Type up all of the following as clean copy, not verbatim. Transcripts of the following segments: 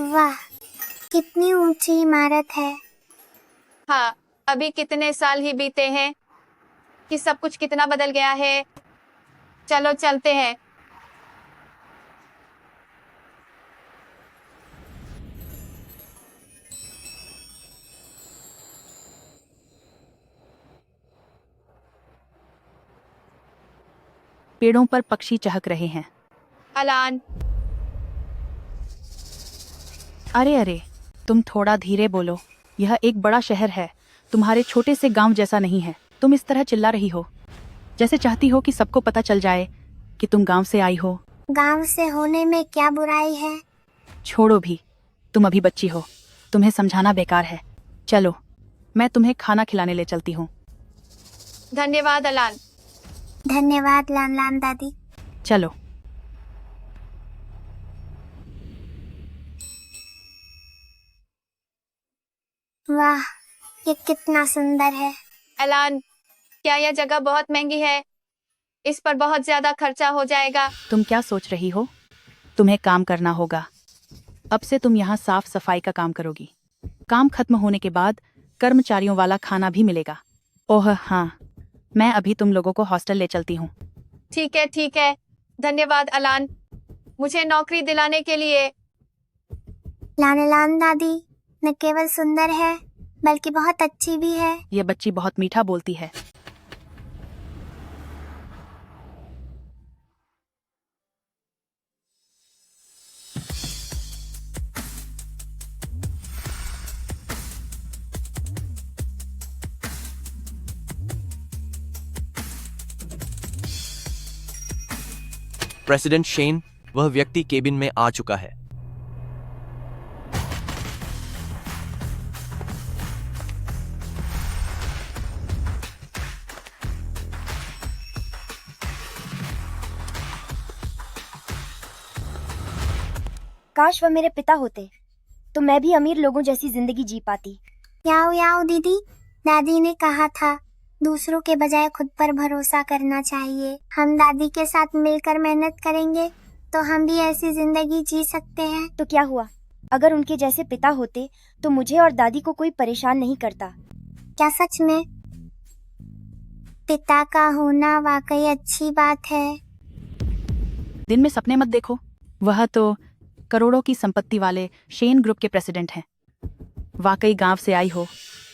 वाह, कितनी ऊंची इमारत है। हाँ, अभी कितने साल ही बीते हैं कि सब कुछ कितना बदल गया है। चलो चलते हैं। पेड़ों पर पक्षी चहक रहे हैं। अलान, अरे अरे, तुम थोड़ा धीरे बोलो। यह एक बड़ा शहर है, तुम्हारे छोटे से गांव जैसा नहीं है। तुम इस तरह चिल्ला रही हो जैसे चाहती हो कि सबको पता चल जाए कि तुम गांव से आई हो। गांव से होने में क्या बुराई है? छोड़ो भी, तुम अभी बच्ची हो, तुम्हें समझाना बेकार है। चलो, मैं तुम्हें खाना खिलाने ले चलती हूँ। धन्यवाद अलान। धन्यवाद लान लान दादी। चलो। वाह, ये कितना सुंदर है। अलान, क्या यह जगह बहुत महंगी है? इस पर बहुत ज्यादा खर्चा हो जाएगा। तुम क्या सोच रही हो? तुम्हें काम करना होगा। अब से तुम यहाँ साफ सफाई का काम करोगी। काम खत्म होने के बाद कर्मचारियों वाला खाना भी मिलेगा। ओह हाँ, मैं अभी तुम लोगों को हॉस्टल ले चलती हूँ। ठीक है ठीक है। धन्यवाद अलान, मुझे नौकरी दिलाने के लिए। लान लान दादी न केवल सुंदर है बल्कि बहुत अच्छी भी है। ये बच्ची बहुत मीठा बोलती है। प्रेसिडेंट शेन, वह व्यक्ति केबिन में आ चुका है। काश वह मेरे पिता होते तो मैं भी अमीर लोगों जैसी जिंदगी जी पाती। याओ याओ दीदी, दादी ने कहा था दूसरों के बजाय खुद पर भरोसा करना चाहिए। हम दादी के साथ मिलकर मेहनत करेंगे तो हम भी ऐसी जिंदगी जी सकते हैं। तो क्या हुआ, अगर उनके जैसे पिता होते तो मुझे और दादी को कोई परेशान नहीं करता। क्या सच में? पिता का होना वाकई अच्छी बात है। दिन में सपने मत देखो। वह तो करोड़ों की संपत्ति वाले शेन ग्रुप के प्रेसिडेंट हैं। वाकई गांव से आई हो,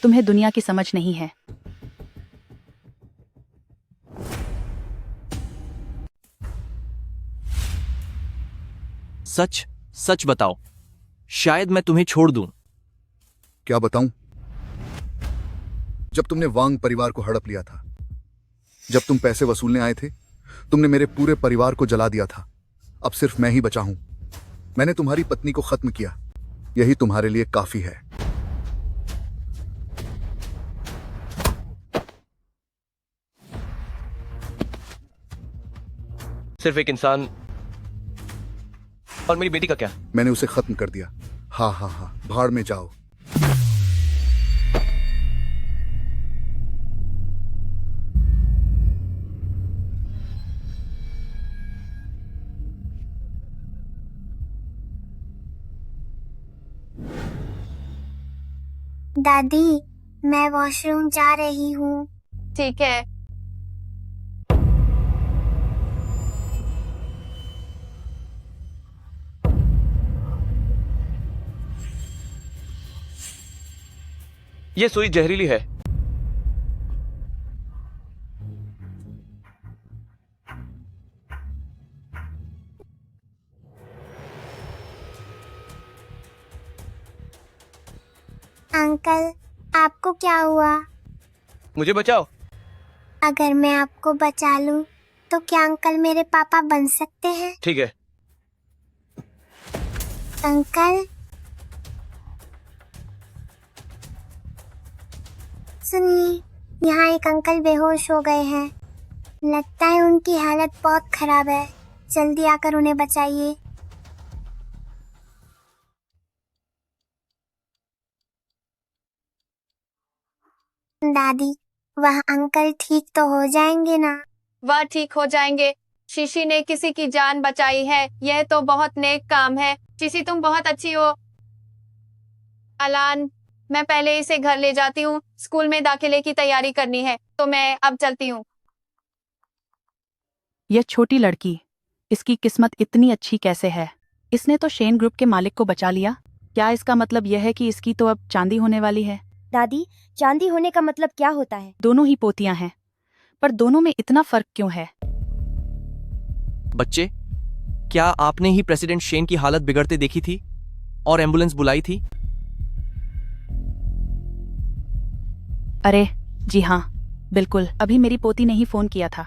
तुम्हें दुनिया की समझ नहीं है। सच सच बताओ, शायद मैं तुम्हें छोड़ दूं। क्या बताऊं? जब तुमने वांग परिवार को हड़प लिया था, जब तुम पैसे वसूलने आए थे, तुमने मेरे पूरे परिवार को जला दिया था। अब सिर्फ मैं ही बचा हूं। मैंने तुम्हारी पत्नी को खत्म किया। यही तुम्हारे लिए काफी है। सिर्फ एक इंसान, और मेरी बेटी का क्या? मैंने उसे खत्म कर दिया। हाँ हाँ हाँ, भाड़ में जाओ। दादी, मैं वॉशरूम जा रही हूँ। ठीक है। ये सुई जहरीली है। अंकल, आपको क्या हुआ? मुझे बचाओ। अगर मैं आपको बचा लूं तो क्या अंकल मेरे पापा बन सकते हैं? ठीक है। अंकल, सुनिए, यहाँ एक अंकल बेहोश हो गए हैं। लगता है उनकी हालत बहुत खराब है। जल्दी आकर उन्हें बचाइए। दादी, वह अंकल ठीक तो हो जाएंगे ना? वह ठीक हो जाएंगे। शीशी ने किसी की जान बचाई है, यह तो बहुत नेक काम है। शीशी, तुम बहुत अच्छी हो। अलान, मैं पहले इसे घर ले जाती हूँ, स्कूल में दाखिले की तैयारी करनी है, तो मैं अब चलती हूँ। यह छोटी लड़की, इसकी किस्मत इतनी अच्छी कैसे है? इसने तो शेन ग्रुप के मालिक को बचा लिया। क्या इसका मतलब यह है कि इसकी तो अब चांदी होने वाली है? दादी, चांदी होने का मतलब क्या होता है? दोनों ही पोतियां हैं, पर दोनों में इतना फर्क क्यों है? बच्चे, क्या आपने ही प्रेसिडेंट शेन की हालत बिगड़ते देखी थी और एम्बुलेंस बुलाई थी? अरे जी हाँ, बिल्कुल। अभी मेरी पोती ने ही फोन किया था।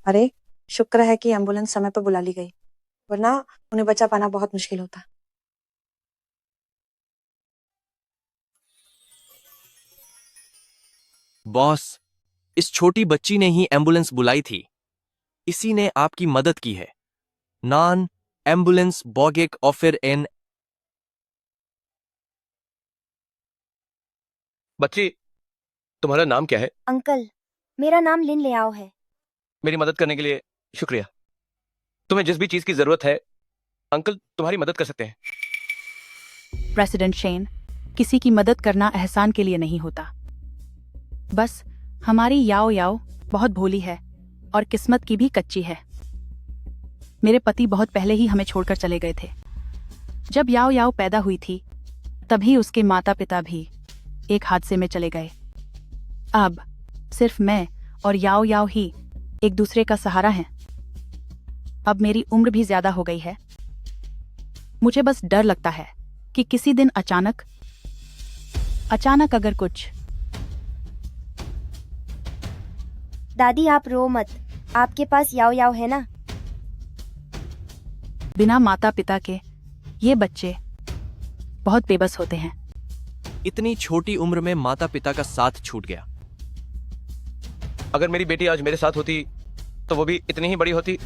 अरे, शुक्र है कि एम्बुलेंस समय पर बुला ली गई, वरना उन्हें बचा पाना बहुत मुश्किल होता। बॉस, इस छोटी बच्ची ने ही एम्बुलेंस बुलाई थी। इसी ने आपकी मदद की है। नान एम्बुलेंस बॉगेक ऑफिर एन। बच्ची, तुम्हारा नाम क्या है? अंकल, मेरा नाम लिन लियाओ है। मेरी मदद करने के लिए शुक्रिया। तुम्हें जिस भी चीज की जरूरत है, अंकल तुम्हारी मदद कर सकते हैं। प्रेसिडेंट शेन, किसी की मदद करना एहसान के लिए नहीं होता। बस हमारी याओ याओ बहुत भोली है और किस्मत की भी कच्ची है। मेरे पति बहुत पहले ही हमें छोड़कर चले गए थे। जब याओ याओ पैदा हुई थी, तभी उसके माता पिता भी एक हादसे में चले गए। अब सिर्फ मैं और याओ याओ ही एक दूसरे का सहारा हैं। अब मेरी उम्र भी ज्यादा हो गई है। मुझे बस डर लगता है कि किसी दिन अचानक अगर कुछ। दादी, आप रो मत। आपके पास याओ याओ है ना? बिना माता पिता के ये बच्चे बहुत बेबस होते हैं। इतनी छोटी उम्र में माता पिता का साथ छूट गया। अगर मेरी बेटी आज मेरे साथ होती तो वो भी इतनी ही बड़ी होती।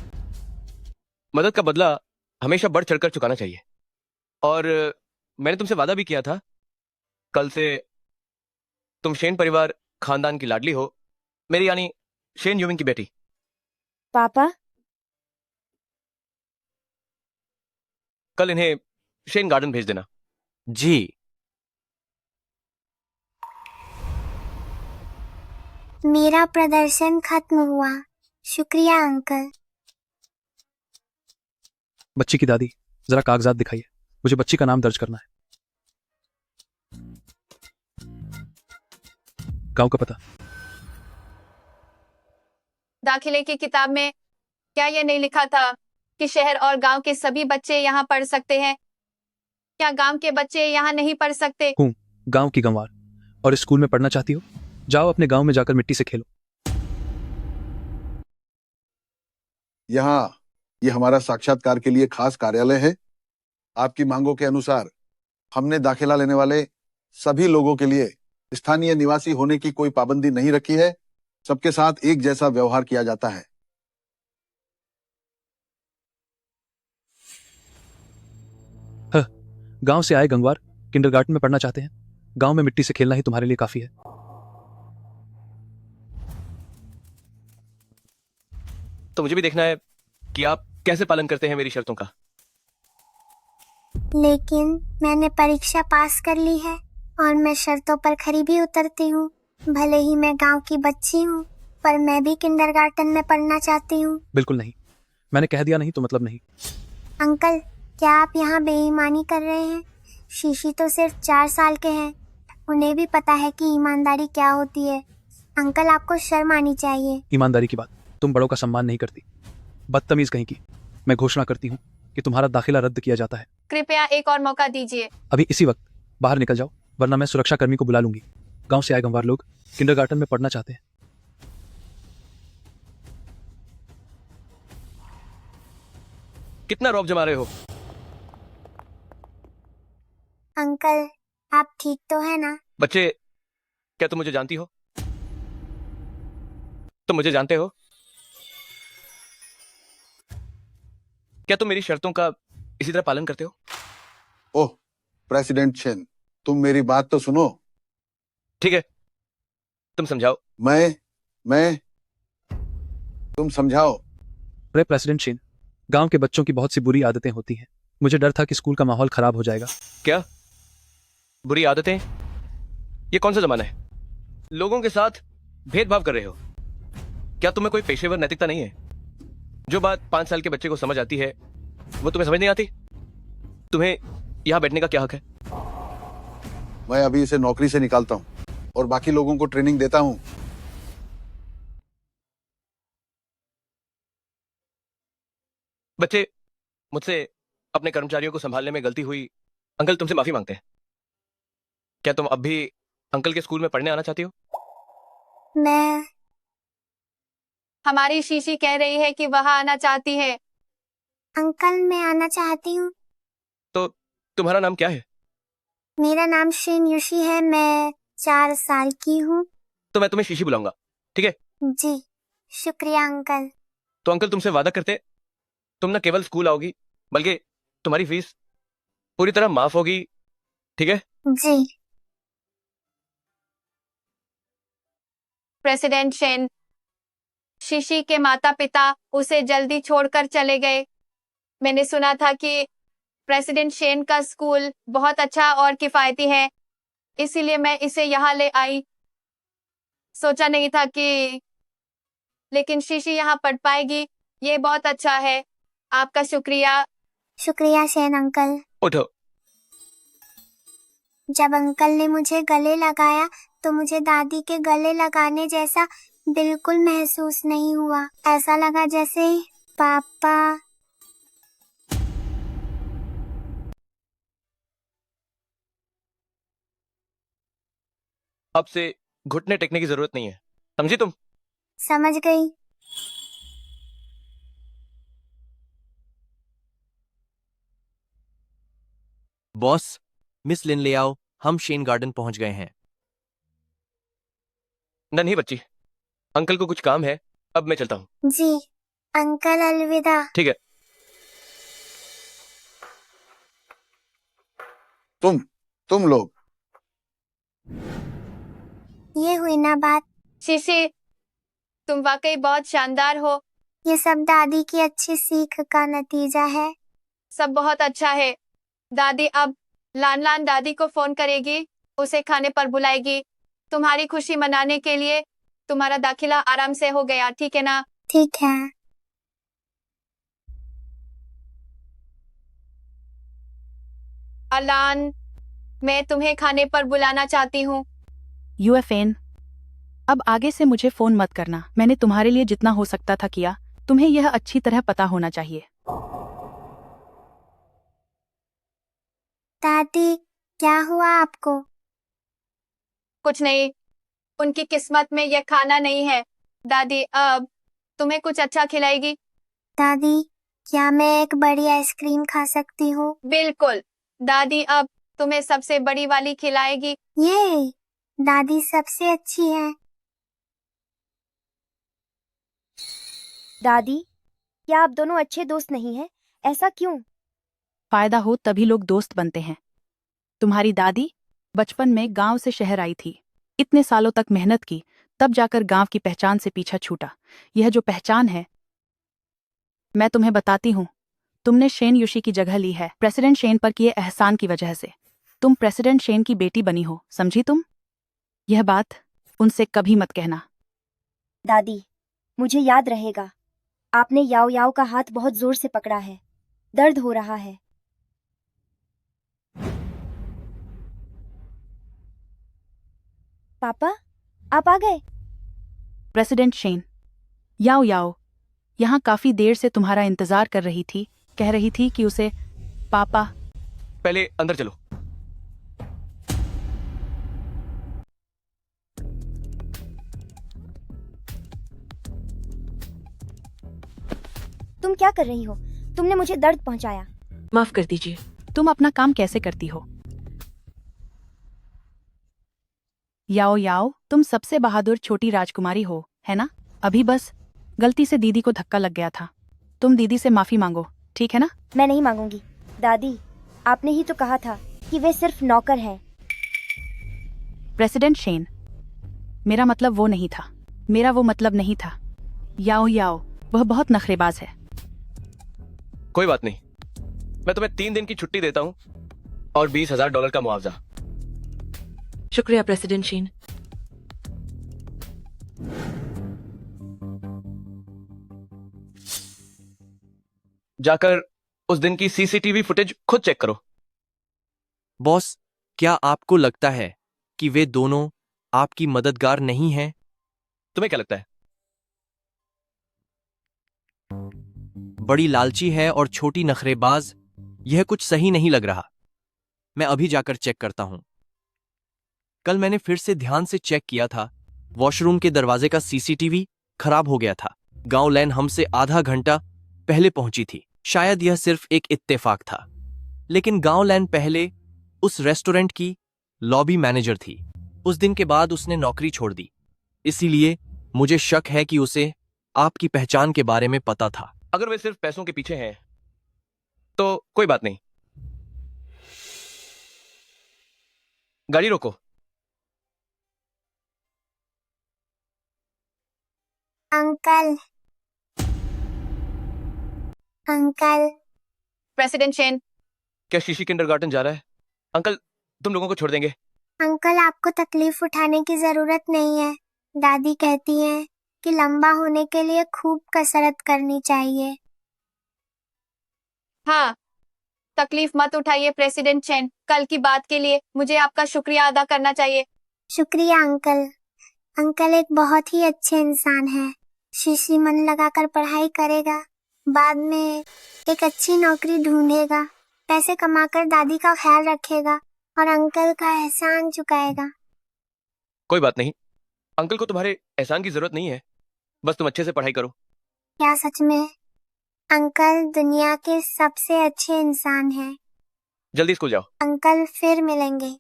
मदद का बदला हमेशा बढ़ चढ़कर चुकाना चाहिए। और मैंने तुमसे वादा भी किया था, कल से तुम शेन परिवार खानदान की लाडली हो, मेरी यानी शेन यूमिंग की बेटी। पापा, कल इन्हें शेन गार्डन भेज देना। जी। मेरा प्रदर्शन खत्म हुआ। शुक्रिया अंकल। बच्ची की दादी, जरा कागजात दिखाइए, मुझे बच्ची का नाम दर्ज करना है। गांव का पता। दाखिले की किताब में क्या ये नहीं लिखा था कि शहर और गांव के सभी बच्चे यहाँ पढ़ सकते हैं? क्या गांव के बच्चे यहाँ नहीं पढ़ सकते? हूँ गांव की गंवार, और इस स्कूल में पढ़ना चाहती हो? जाओ अपने गांव में जाकर मिट्टी से खेलो। यहाँ ये हमारा साक्षात्कार के लिए खास कार्यालय है। आपकी मांगों के अनुसार हमने दाखिला लेने वाले सभी लोगों के लिए स्थानीय निवासी होने की कोई पाबंदी नहीं रखी है। सबके साथ एक जैसा व्यवहार किया जाता है। गांव से आए गंगवार किंडरगार्टन में पढ़ना चाहते हैं? गांव में मिट्टी से खेलना ही तुम्हारे लिए काफी है। तो मुझे भी देखना है कि आप कैसे पालन करते हैं मेरी शर्तों का। लेकिन मैंने परीक्षा पास कर ली है और मैं शर्तों पर खरी भी उतरती हूँ। भले ही मैं गांव की बच्ची हूँ, पर मैं भी किंडरगार्टन में पढ़ना चाहती हूँ। बिल्कुल नहीं, मैंने कह दिया नहीं तो मतलब नहीं। अंकल, क्या आप यहाँ बेईमानी कर रहे हैं? शीशी तो सिर्फ 4 साल के हैं। उन्हें भी पता है कि ईमानदारी क्या होती है। अंकल, आपको शर्म आनी चाहिए। ईमानदारी की बात, तुम बड़ों का सम्मान नहीं करती, बदतमीज कहीं की। मैं घोषणा करती हूँ कि तुम्हारा दाखिला रद्द किया जाता है। कृपया एक और मौका दीजिए। अभी इसी वक्त बाहर निकल जाओ, वरना मैं सुरक्षा कर्मी को बुला लूंगी। गांव से आए गंवार लोग किंडरगार्टन में पढ़ना चाहते हैं। कितना रौब जमा रहे हो? अंकल, आप ठीक तो है ना? बच्चे, क्या तुम मुझे जानती हो? तुम मुझे जानते हो? क्या तुम मेरी शर्तों का इसी तरह पालन करते हो? ओह, प्रेसिडेंट शेन, तुम मेरी बात तो सुनो। ठीक है, तुम समझाओ। मैं तुम समझाओ। अरे प्रेसिडेंट शेन, गांव के बच्चों की बहुत सी बुरी आदतें होती हैं। मुझे डर था कि स्कूल का माहौल खराब हो जाएगा। क्या बुरी आदतें? ये कौन सा जमाना है? लोगों के साथ भेदभाव कर रहे हो? क्या तुम्हें कोई पेशेवर नैतिकता नहीं है? जो बात 5 साल के बच्चे को समझ आती है वो तुम्हें समझ नहीं आती? तुम्हें यहां बैठने का क्या हक है? मैं अभी इसे नौकरी से निकालता हूँ और बाकी लोगों को ट्रेनिंग देता हूँ। बच्चे मुझसे अपने कर्मचारियों को संभालने में गलती हुई, अंकल तुमसे माफी मांगते हैं। क्या तुम अब भी अंकल के स्कूल में पढ़ने आना चाहती हो? मैं हमारी शीशी कह रही है कि वह आना चाहती है। अंकल मैं आना चाहती हूँ। तो तुम्हारा नाम क्या है? मेरा नाम शिन युशी है। मैं 4 साल की हूँ। तो मैं तुम्हें शीशी बुलाऊंगा, ठीक है? जी शुक्रिया अंकल। तो अंकल तुमसे वादा करते, तुम न केवल स्कूल आओगी बल्कि तुम्हारी फीस पूरी तरह माफ होगी, ठीक है? जी। प्रेसिडेंट शेन, शीशी के माता पिता उसे जल्दी छोड़कर चले गए। मैंने सुना था कि प्रेसिडेंट शेन का स्कूल बहुत अच्छा और किफायती है, इसीलिए मैं इसे यहाँ ले आई। सोचा नहीं था कि लेकिन शीशी यहाँ पढ़ पाएगी। ये बहुत अच्छा है। आपका शुक्रिया। शुक्रिया शेन अंकल। उठो। जब अंकल ने मुझे गले लगाया तो मुझे दादी के गले लगाने जैसा बिल्कुल महसूस नहीं हुआ। ऐसा लगा जैसे पापा। अब से घुटने टेकने की जरूरत नहीं है, समझी तुम? समझ गई। बॉस, मिस लिन ले आओ, हम शेन गार्डन पहुंच गए हैं। नहीं बच्ची, अंकल को कुछ काम है, अब मैं चलता हूँ। जी अंकल अलविदा। ठीक है। तुम लोग ये हुई ना बात। शीशी, तुम वाकई बहुत शानदार हो। ये सब दादी की अच्छी सीख का नतीजा है। सब बहुत अच्छा है। दादी अब लान लान दादी को फोन करेगी, उसे खाने पर बुलाएगी। तुम्हारी खुशी मनाने के लिए तुम्हारा दाखिला आराम से हो गया, ठीक है ना? ठीक है। अलान, मैं तुम्हें खाने पर बुलाना चाहती हूँ। यूएफएन, अब आगे से मुझे फोन मत करना। मैंने तुम्हारे लिए जितना हो सकता था किया। तुम्हें यह अच्छी तरह पता होना चाहिए। दादी क्या हुआ आपको? कुछ नहीं, उनकी किस्मत में यह खाना नहीं है। दादी अब तुम्हें कुछ अच्छा खिलाएगी। दादी क्या मैं एक बड़ी आइसक्रीम खा सकती हूँ? बिल्कुल, दादी अब तुम्हें सबसे बड़ी वाली खिलाएगी। ये दादी सबसे अच्छी है। दादी, क्या आप दोनों अच्छे दोस्त नहीं हैं? ऐसा क्यों? फायदा हो तभी लोग दोस्त बनते हैं। तुम्हारी दादी बचपन में गांव से शहर आई थी, इतने सालों तक मेहनत की, तब जाकर गांव की पहचान से पीछा छूटा। यह जो पहचान है, मैं तुम्हें बताती हूँ। तुमने शेन युशी की जगह ली है प्रेसिडेंट शेन पर किए एहसान की वजह से। तुम प्रेसिडेंट शेन की बेटी बनी हो, समझी तुम? यह बात उनसे कभी मत कहना। दादी, मुझे याद रहेगा। आपने याओ याओ का हाथ बहुत जोर से पकड़ा है। दर्द हो रहा है। पापा, आप आ गए? प्रेसिडेंट शेन, याओ याओ यहाँ काफी देर से तुम्हारा इंतजार कर रही थी। कह रही थी कि उसे पापा। पहले अंदर चलो। तुम क्या कर रही हो? तुमने मुझे दर्द पहुंचाया। माफ कर दीजिए। तुम अपना काम कैसे करती हो? याओ याओ, तुम सबसे बहादुर छोटी राजकुमारी हो, है ना? अभी बस गलती से दीदी को धक्का लग गया था। तुम दीदी से माफी मांगो, ठीक है ना? मैं नहीं मांगूंगी। दादी, आपने ही तो कहा था कि वे सिर्फ नौकर हैं। प्रेसिडेंट शेन, मेरा मतलब वो नहीं था। मेरा वो मतलब नहीं था। याओ याओ, वह बहुत नखरेबाज है। कोई बात नहीं, मैं तुम्हें 3 दिन की छुट्टी देता हूँ और $20,000 का मुआवजा। शुक्रिया प्रेसिडेंट शीन। जाकर उस दिन की सीसीटीवी फुटेज खुद चेक करो। बॉस, क्या आपको लगता है कि वे दोनों आपकी मददगार नहीं हैं? तुम्हें क्या लगता है? बड़ी लालची है और छोटी नखरेबाज। यह कुछ सही नहीं लग रहा। मैं अभी जाकर चेक करता हूं। कल मैंने फिर से ध्यान से चेक किया था। वॉशरूम के दरवाजे का सीसीटीवी खराब हो गया था। गांव लैन हमसे आधा घंटा पहले पहुंची थी। शायद यह सिर्फ एक इत्तेफाक था, लेकिन गांव लैन पहले उस रेस्टोरेंट की लॉबी मैनेजर थी। उस दिन के बाद उसने नौकरी छोड़ दी, इसीलिए मुझे शक है कि उसे आपकी पहचान के बारे में पता था। अगर वे सिर्फ पैसों के पीछे हैं तो कोई बात नहीं। गाड़ी रोको। अंकल, अंकल, प्रेसिडेंट शेन, क्या शीशी किंडरगार्टन जा रहा है? अंकल, तुम लोगों को छोड़ देंगे। अंकल आपको तकलीफ उठाने की जरूरत नहीं है। दादी कहती हैं कि लंबा होने के लिए खूब कसरत करनी चाहिए। हाँ, तकलीफ मत उठाइए प्रेसिडेंट शेन। कल की बात के लिए मुझे आपका शुक्रिया अदा करना चाहिए। शुक्रिया अंकल। अंकल एक बहुत ही अच्छे इंसान हैं। शीशी मन लगाकर पढ़ाई करेगा, बाद में एक अच्छी नौकरी ढूंढेगा, पैसे कमाकर दादी का ख्याल रखेगा और अंकल का एहसान चुकाएगा। कोई बात नहीं, अंकल को तुम्हारे एहसान की जरूरत नहीं है। बस तुम अच्छे से पढ़ाई करो। क्या सच में? अंकल दुनिया के सबसे अच्छे इंसान हैं। जल्दी स्कूल जाओ। अंकल फिर मिलेंगे।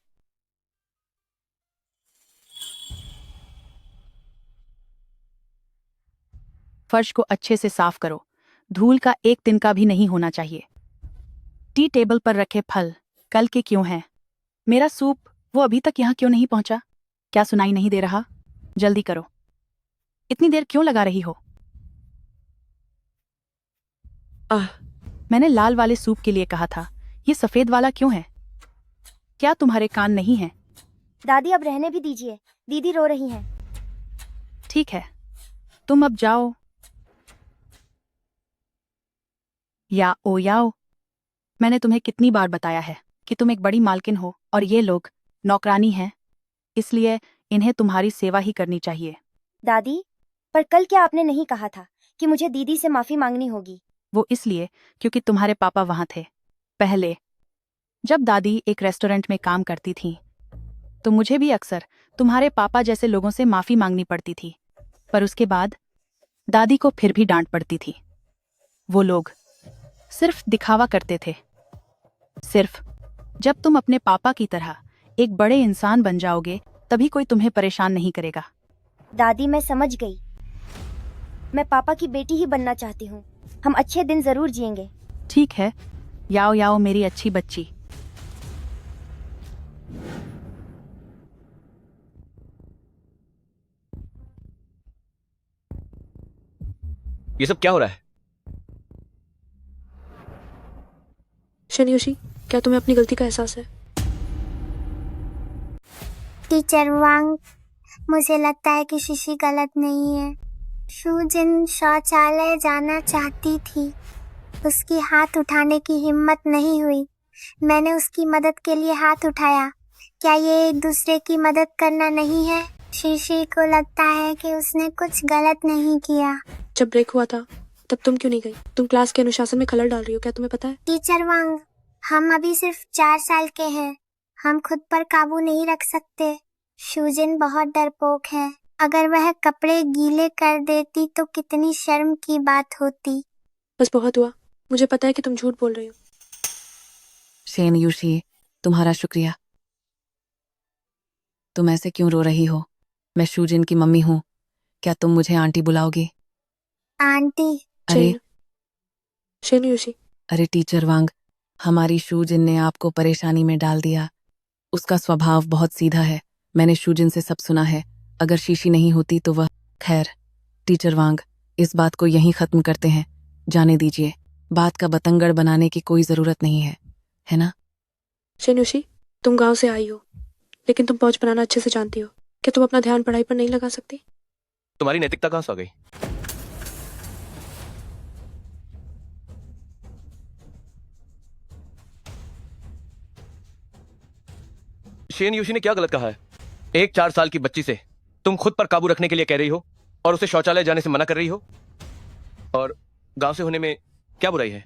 फर्श को अच्छे से साफ करो। धूल का एक तिनका भी नहीं होना चाहिए। टी टेबल पर रखे फल कल के क्यों हैं? मेरा सूप, वो अभी तक यहाँ क्यों नहीं पहुंचा? क्या सुनाई नहीं दे रहा? जल्दी करो। इतनी देर क्यों लगा रही हो? मैंने लाल वाले सूप के लिए कहा था, ये सफेद वाला क्यों है? क्या तुम्हारे कान नहीं हैं? दादी अब रहने भी दीजिए, दीदी रो रही हैं। ठीक है, तुम अब जाओ। याओ, मैंने तुम्हें कितनी बार बताया है कि तुम एक बड़ी मालकिन हो और ये लोग नौकरानी हैं, इसलिए इन्हें तुम्हारी सेवा ही करनी चाहिए। दादी, पर कल क्या आपने नहीं कहा था कि मुझे दीदी से माफी मांगनी होगी? वो इसलिए क्योंकि तुम्हारे पापा वहां थे। पहले जब दादी एक रेस्टोरेंट में काम करती थी तो मुझे भी अक्सर तुम्हारे पापा जैसे लोगों से माफी मांगनी पड़ती थी, पर उसके बाद दादी को फिर भी डांट पड़ती थी। वो लोग सिर्फ दिखावा करते थे। सिर्फ जब तुम अपने पापा की तरह एक बड़े इंसान बन जाओगे तभी कोई तुम्हें परेशान नहीं करेगा। दादी मैं समझ गई। मैं पापा की बेटी ही बनना चाहती हूँ। हम अच्छे दिन जरूर जिएंगे। ठीक है, याओ मेरी अच्छी बच्ची। ये सब क्या हो रहा है? शनियोशी, क्या तुम्हें अपनी गलती का एहसास है? टीचर वांग, मुझे लगता है कि शीशी गलत नहीं है। शूजिन शौचालय जाना चाहती थी, उसकी हाथ उठाने की हिम्मत नहीं हुई। मैंने उसकी मदद के लिए हाथ उठाया। क्या ये एक दूसरे की मदद करना नहीं है? शीशी को लगता है कि उसने कुछ गलत नहीं किया। जब ब्रेक हुआ था तब तुम क्यों नहीं गई? तुम क्लास के अनुशासन में खलल डाल रही हो, क्या तुम्हें पता है? टीचर वांग, हम अभी सिर्फ 4 साल के हैं। हम खुद पर काबू नहीं रख सकते। शूजिन बहुत डरपोक है। अगर वह कपड़े गीले कर देती तो कितनी शर्म की बात होती। बस बहुत हुआ। मुझे पता है कि तुम झूठ बोल रही हो। शेन यूशी, तुम्हारा शुक्रिया। तुम ऐसे क्यों रो रही हो? मैं शूजिन की मम्मी हूँ। क्या तुम मुझे आंटी बुलाओगी? आंटी? अरे शेन यूशी, अरे टीचर वांग, हमारी शूजिन ने आपको परेशानी में डाल दिया। उसका स्वभाव बहुत सीधा है। मैंने शूजिन से सब सुना है। अगर शीशी नहीं होती तो वह... खैर टीचर वांग, इस बात को यहीं खत्म करते हैं। जाने दीजिए। बात का बतंगड़ बनाने की कोई जरूरत नहीं है ना? शेनुशी, तुम गांव से आई हो, लेकिन तुम पहुंच बनाना अच्छे से जानती हो। क्या तुम अपना ध्यान पढ़ाई पर नहीं लगा सकती? तुम्हारी नैतिकता कहाँ से आ गई? शेन योशी ने क्या गलत कहा है? एक 4 साल की बच्ची से तुम खुद पर काबू रखने के लिए कह रही हो और उसे शौचालय जाने से मना कर रही हो। और गांव से होने में क्या बुराई है?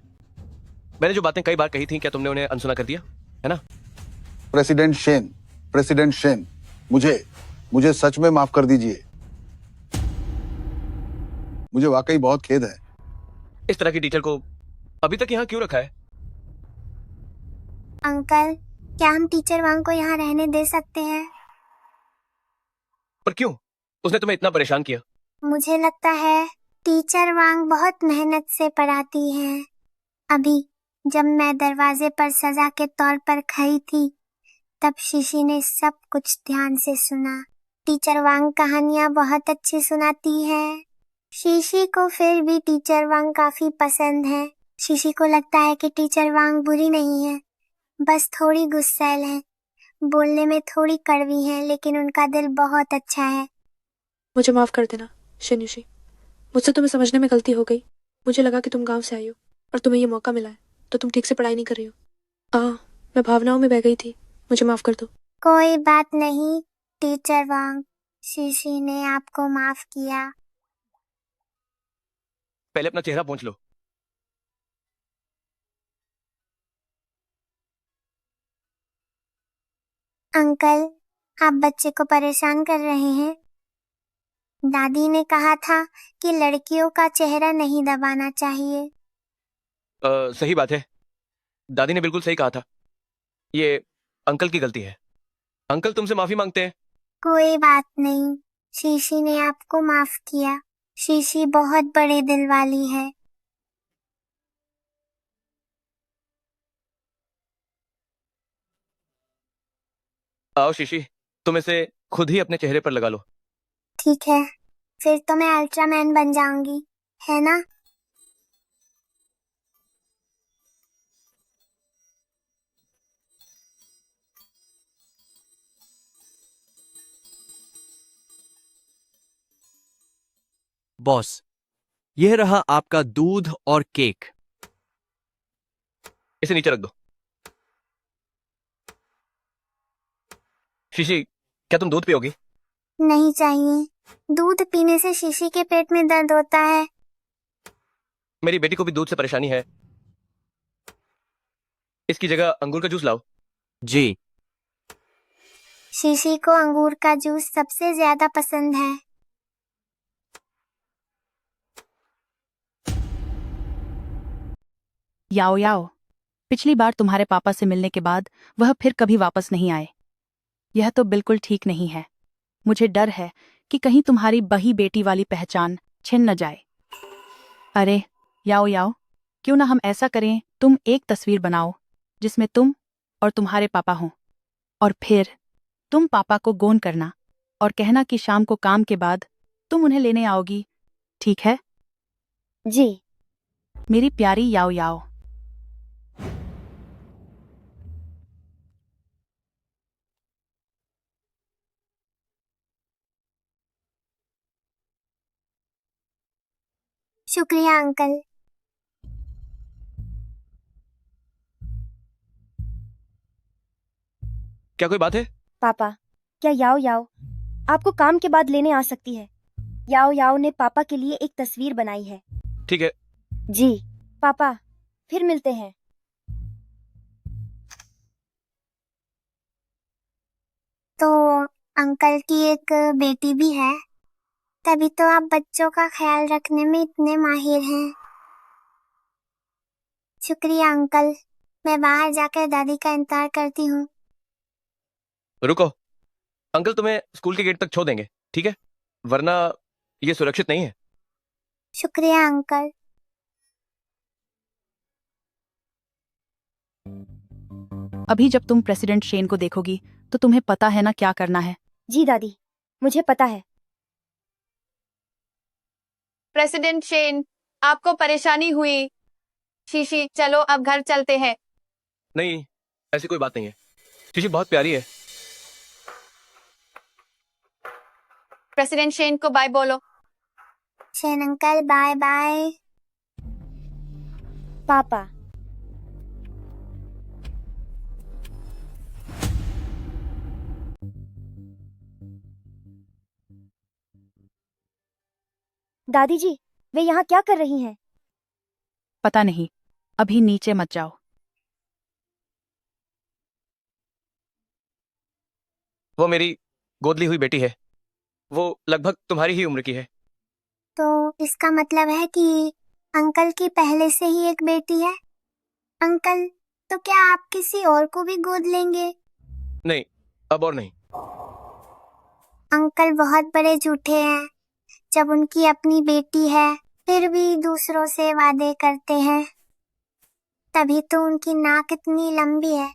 मैंने जो बातें कई बार कही थी, क्या तुमने उन्हें अनसुना कर दिया? है ना? प्रेसिडेंट शेन, मुझे सच में माफ कर दीजिए। मुझे वाकई बहुत खेद है। इस तरह की टीचर को अभी तक यहाँ क्यों रखा है? अंकल, क्या हम टीचर वांग को यहाँ रहने दे सकते हैं? पर क्यों? उसने तुम्हें इतना परेशान किया? मुझे लगता है टीचर वांग बहुत मेहनत से पढ़ाती है। अभी जब मैं दरवाजे पर सजा के तौर पर खड़ी थी, तब शीशी ने सब कुछ ध्यान से सुना। टीचर वांग कहानियाँ बहुत अच्छी सुनाती है। शीशी को फिर भी टीचर वांग काफी पसंद है। शीशी को लगता है कि टीचर वांग बुरी नहीं है, बस थोड़ी गुस्सैल है, बोलने में थोड़ी कड़वी है, लेकिन उनका दिल बहुत अच्छा है। मुझे माफ कर देना शेनुशी, मुझसे तुम्हें समझने में गलती हो गई। मुझे लगा कि तुम गांव से आई हो और तुम्हें ये मौका मिला है, तो तुम ठीक से पढ़ाई नहीं कर रही हो। मैं भावनाओं में बह गई थी, मुझे माफ कर दो। कोई बात नहीं टीचर वांग, शीशी ने आपको माफ किया। पहले अपना चेहरा पोंछ लो। अंकल, आप बच्चे को परेशान कर रहे हैं। दादी ने कहा था कि लड़कियों का चेहरा नहीं दबाना चाहिए। सही बात है, दादी ने बिल्कुल सही कहा था। ये अंकल की गलती है। अंकल तुमसे माफी मांगते हैं। कोई बात नहीं, शीशी ने आपको माफ किया। शीशी बहुत बड़े दिल वाली है। आओ शीशी, तुम इसे खुद ही अपने चेहरे पर लगा लो। ठीक है, फिर तो मैं अल्ट्रामैन बन जाऊंगी, है ना? बॉस, यह रहा आपका दूध और केक। इसे नीचे रख दो। शीशी, क्या तुम दूध पियोगी? नहीं चाहिए, दूध पीने से शीशी के पेट में दर्द होता है। मेरी बेटी को भी दूध से परेशानी है, इसकी जगह अंगूर का जूस लाओ। जी। शीशी को अंगूर का जूस सबसे ज्यादा पसंद है। याओ याओ, पिछली बार तुम्हारे पापा से मिलने के बाद वह फिर कभी वापस नहीं आए। यह तो बिल्कुल ठीक नहीं है। मुझे डर है कि कहीं तुम्हारी बही बेटी वाली पहचान छिन न जाए। अरे याओ याओ, क्यों ना हम ऐसा करें, तुम एक तस्वीर बनाओ जिसमें तुम और तुम्हारे पापा हों, और फिर तुम पापा को गोन करना और कहना कि शाम को काम के बाद तुम उन्हें लेने आओगी, ठीक है? जी। मेरी प्यारी याओ याओ। शुक्रिया अंकल। क्या कोई बात है? पापा, क्या याओ याओ आपको काम के बाद लेने आ सकती है? याओ याओ ने पापा के लिए एक तस्वीर बनाई है। ठीक है। जी पापा, फिर मिलते हैं। तो अंकल की एक बेटी भी है, तभी तो आप बच्चों का ख्याल रखने में इतने माहिर हैं। शुक्रिया अंकल, मैं बाहर जाकर दादी का इंतजार करती हूँ। रुको, अंकल तुम्हें स्कूल के गेट तक छोड़ देंगे, ठीक है? वरना ये सुरक्षित नहीं है। शुक्रिया अंकल। अभी जब तुम प्रेसिडेंट शेन को देखोगी तो तुम्हें पता है ना क्या करना है? जी दादी, मुझे पता है। प्रेसिडेंट शेन, आपको परेशानी हुई। शीशी चलो अब घर चलते हैं। नहीं, ऐसी कोई बात नहीं है। शीशी बहुत प्यारी है। प्रेसिडेंट शेन को बाय बोलो। Shane uncle bye bye. पापा, दादी जी, वे यहाँ क्या कर रही हैं? पता नहीं, अभी नीचे मत जाओ। वो मेरी गोद ली हुई बेटी है। वो लगभग तुम्हारी ही उम्र की है। तो इसका मतलब है कि अंकल की पहले से ही एक बेटी है। अंकल, तो क्या आप किसी और को भी गोद लेंगे? नहीं, अब और नहीं। अंकल बहुत बड़े झूठे हैं। जब उनकी अपनी बेटी है फिर भी दूसरों से वादे करते हैं। तभी तो उनकी नाक इतनी लंबी है।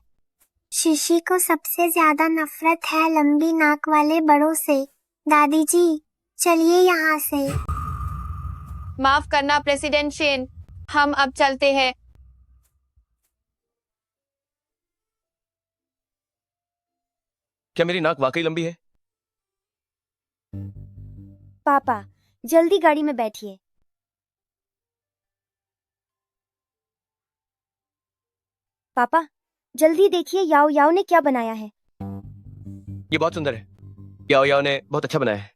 शीशी को सबसे ज्यादा नफरत है लंबी नाक वाले बड़ों से। दादी जी, चलिए यहाँ से। माफ करना प्रेसिडेंट शेन, हम अब चलते हैं। क्या मेरी नाक वाकई लंबी है? पापा, जल्दी गाड़ी में बैठिए। पापा, जल्दी देखिए याओ याओ ने क्या बनाया है। ये बहुत सुंदर है। याओ याओ ने बहुत अच्छा बनाया है।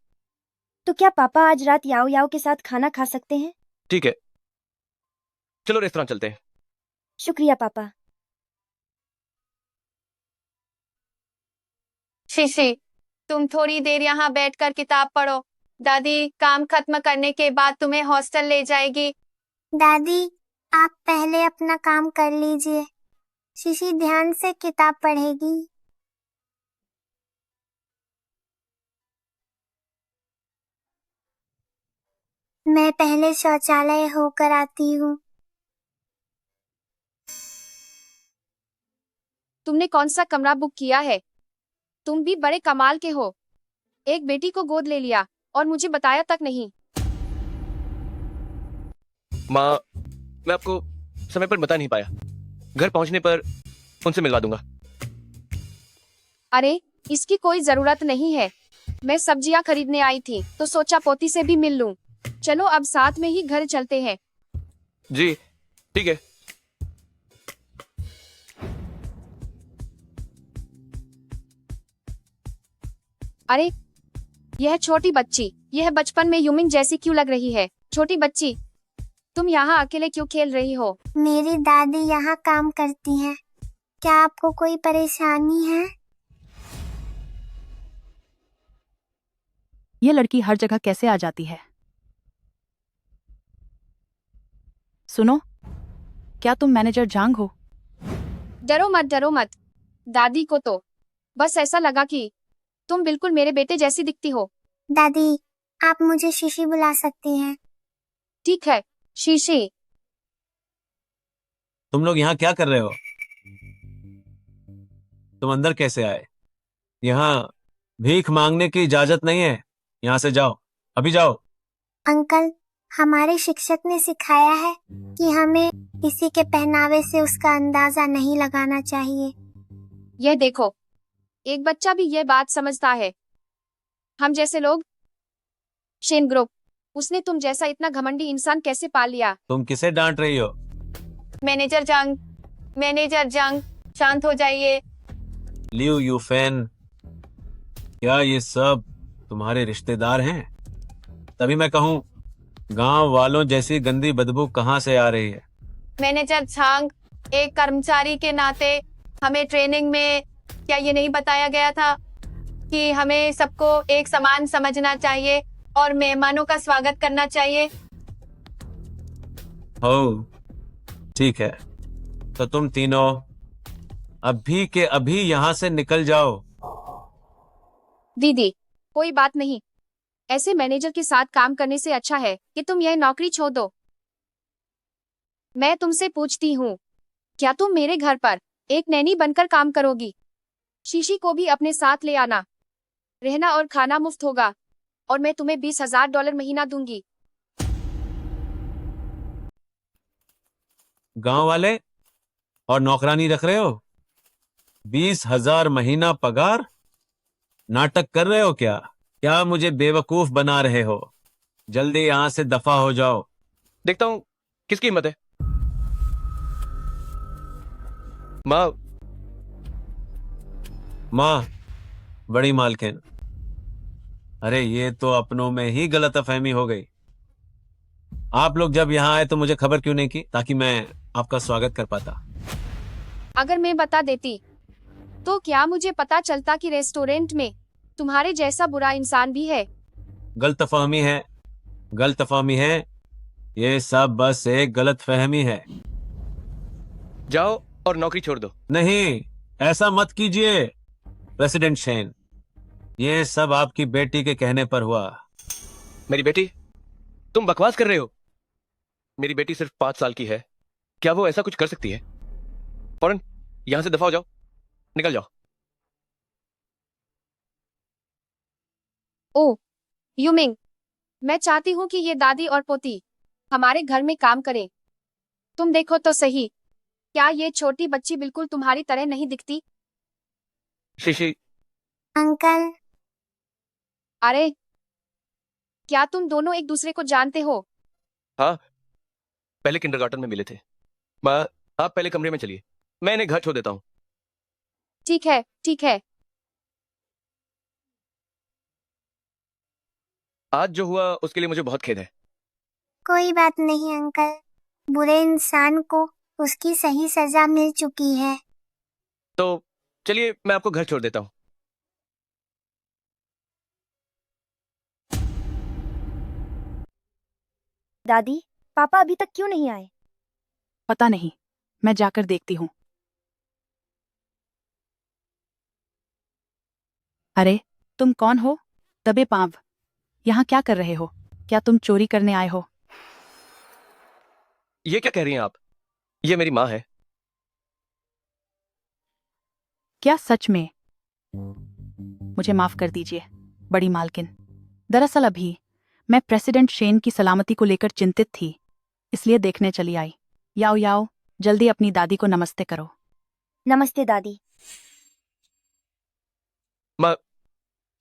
तो क्या पापा आज रात याओ याओ के साथ खाना खा सकते हैं? ठीक है, चलो रेस्टोरेंट चलते हैं। शुक्रिया पापा। शीशी, तुम थोड़ी देर यहाँ बैठकर किताब पढ़ो। दादी काम खत्म करने के बाद तुम्हें हॉस्टल ले जाएगी। दादी, आप पहले अपना काम कर लीजिए। शीशी ध्यान से किताब पढ़ेगी। मैं पहले शौचालय होकर आती हूँ। तुमने कौन सा कमरा बुक किया है? तुम भी बड़े कमाल के हो। एक बेटी को गोद ले लिया और मुझे बताया तक नहीं। माँ, मैं आपको समय पर बता नहीं पाया। घर पहुंचने पर उनसे मिलवा दूंगा। अरे, इसकी कोई जरूरत नहीं है। मैं सब्जियां खरीदने आई थी तो सोचा पोती से भी मिल लूं। चलो अब साथ में ही घर चलते हैं। जी, ठीक है। अरे, यह छोटी बच्ची, यह बचपन में यूमिन जैसी क्यों लग रही है? छोटी बच्ची, तुम यहाँ अकेले क्यों खेल रही हो? मेरी दादी यहाँ काम करती हैं। क्या आपको कोई परेशानी है? ये लड़की हर जगह कैसे आ जाती है? सुनो, क्या तुम मैनेजर जांग हो? डरो मत, डरो मत। दादी को तो बस ऐसा लगा कि तुम बिल्कुल मेरे बेटे जैसी दिखती हो। दादी, आप मुझे शीशी बुला सकती हैं। ठीक है, शीशी। तुम लोग यहाँ क्या कर रहे हो? तुम अंदर कैसे आए? यहाँ भीख मांगने की इजाजत नहीं है। यहाँ से जाओ, अभी जाओ। अंकल, हमारे शिक्षक ने सिखाया है कि हमें किसी के पहनावे से उसका अंदाजा नहीं लगाना चाहिए। यह देखो, एक बच्चा भी यह बात समझता है। हम जैसे लोग। शेन ग्रुप, उसने तुम जैसा इतना घमंडी इंसान कैसे पाल लिया? तुम किसे डांट रही हो? मैनेजर जंग, मैनेजर जंग, शांत हो जाइए। लियू यूफेन, क्या ये सब तुम्हारे रिश्तेदार हैं? तभी मैं कहूँ, गांव वालों जैसी गंदी बदबू कहाँ से आ रही है? मैनेजर झांग, एक कर्मचारी के नाते हमें ट्रेनिंग में क्या ये नहीं बताया गया था कि हमें सबको एक समान समझना चाहिए और मेहमानों का स्वागत करना चाहिए? हो, ठीक है। तो तुम तीनों अभी के अभी यहाँ से निकल जाओ। दीदी, कोई बात नहीं। ऐसे मैनेजर के साथ काम करने से अच्छा है कि तुम यह नौकरी छोड़ दो। मैं तुमसे पूछती हूँ, क्या तुम मेरे घर पर एक नैनी बनकर काम करोगी? शीशी को भी अपने साथ ले आना। रहना और खाना मुफ्त होगा और मैं तुम्हें $20,000 महीना दूंगी। गांव वाले और नौकरानी रख रहे हो? 20,000 महीना पगार? नाटक कर रहे हो क्या? क्या मुझे बेवकूफ बना रहे हो? जल्दी यहां से दफा हो जाओ। देखता हूँ किसकी हिम्मत है। माँ, माँ, बड़ी मालकिन। अरे ये तो अपनों में ही गलतफहमी हो गई। आप लोग जब यहाँ आए तो मुझे खबर क्यों नहीं की, ताकि मैं आपका स्वागत कर पाता? अगर मैं बता देती तो क्या मुझे पता चलता कि रेस्टोरेंट में तुम्हारे जैसा बुरा इंसान भी है? गलतफहमी है, गलतफहमी है। ये सब बस एक गलतफहमी है। जाओ और नौकरी छोड़ दो। नहीं, ऐसा मत कीजिए प्रेसिडेंट शेन। ये सब आपकी बेटी के कहने पर हुआ। मेरी बेटी? तुम बकवास कर रहे हो। मेरी बेटी सिर्फ 5 साल की है। क्या वो ऐसा कुछ कर सकती है? फौरन यहां से दफा हो जाओ, निकल जाओ। ओ यूमिंग, मैं चाहती हूँ कि ये दादी और पोती हमारे घर में काम करें। तुम देखो तो सही, क्या ये छोटी बच्ची बिल्कुल तुम्हारी तरह नहीं दिखती? शीशी, अंकल, अरे क्या तुम दोनों एक दूसरे को जानते हो? हाँ, पहले किंडरगार्टन में मिले थे। माँ, आप पहले कमरे में चलिए, मैं इन्हें घर छोड़ देता हूँ। ठीक है, ठीक है। आज जो हुआ उसके लिए मुझे बहुत खेद है। कोई बात नहीं अंकल, बुरे इंसान को उसकी सही सजा मिल चुकी है। तो चलिए मैं आपको घर छोड़ देता हूँ। दादी, पापा अभी तक क्यों नहीं आए? पता नहीं, मैं जाकर देखती हूँ। अरे, तुम कौन हो? दबे पांव, यहाँ क्या कर रहे हो? क्या तुम चोरी करने आए हो? ये क्या कह रही हैं आप? ये मेरी माँ है। क्या सच में? मुझे माफ कर दीजिए, बड़ी मालकिन। दरअसल अभी मैं प्रेसिडेंट शेन की सलामती को लेकर चिंतित थी, इसलिए देखने चली आई। याओ याओ, जल्दी अपनी दादी को नमस्ते करो। नमस्ते दादी। माँ,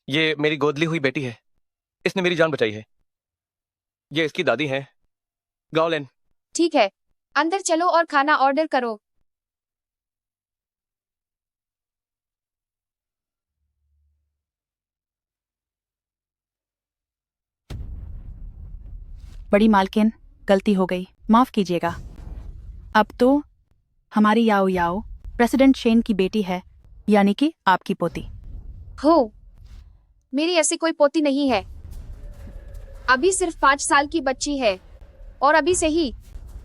ये मेरी गोदली हुई बेटी है। इसने मेरी जान बचाई है। ये इसकी दादी है, गाओलेन। ठीक है, अंदर चलो और खाना ऑर्डर करो। बड़ी मालकिन, गलती हो गई, माफ कीजिएगा। अब तो हमारी याओ याओ प्रेसिडेंट शेन की बेटी है, यानी कि आपकी पोती। हो, मेरी ऐसी कोई पोती नहीं है। अभी सिर्फ 5 साल की बच्ची है और अभी से ही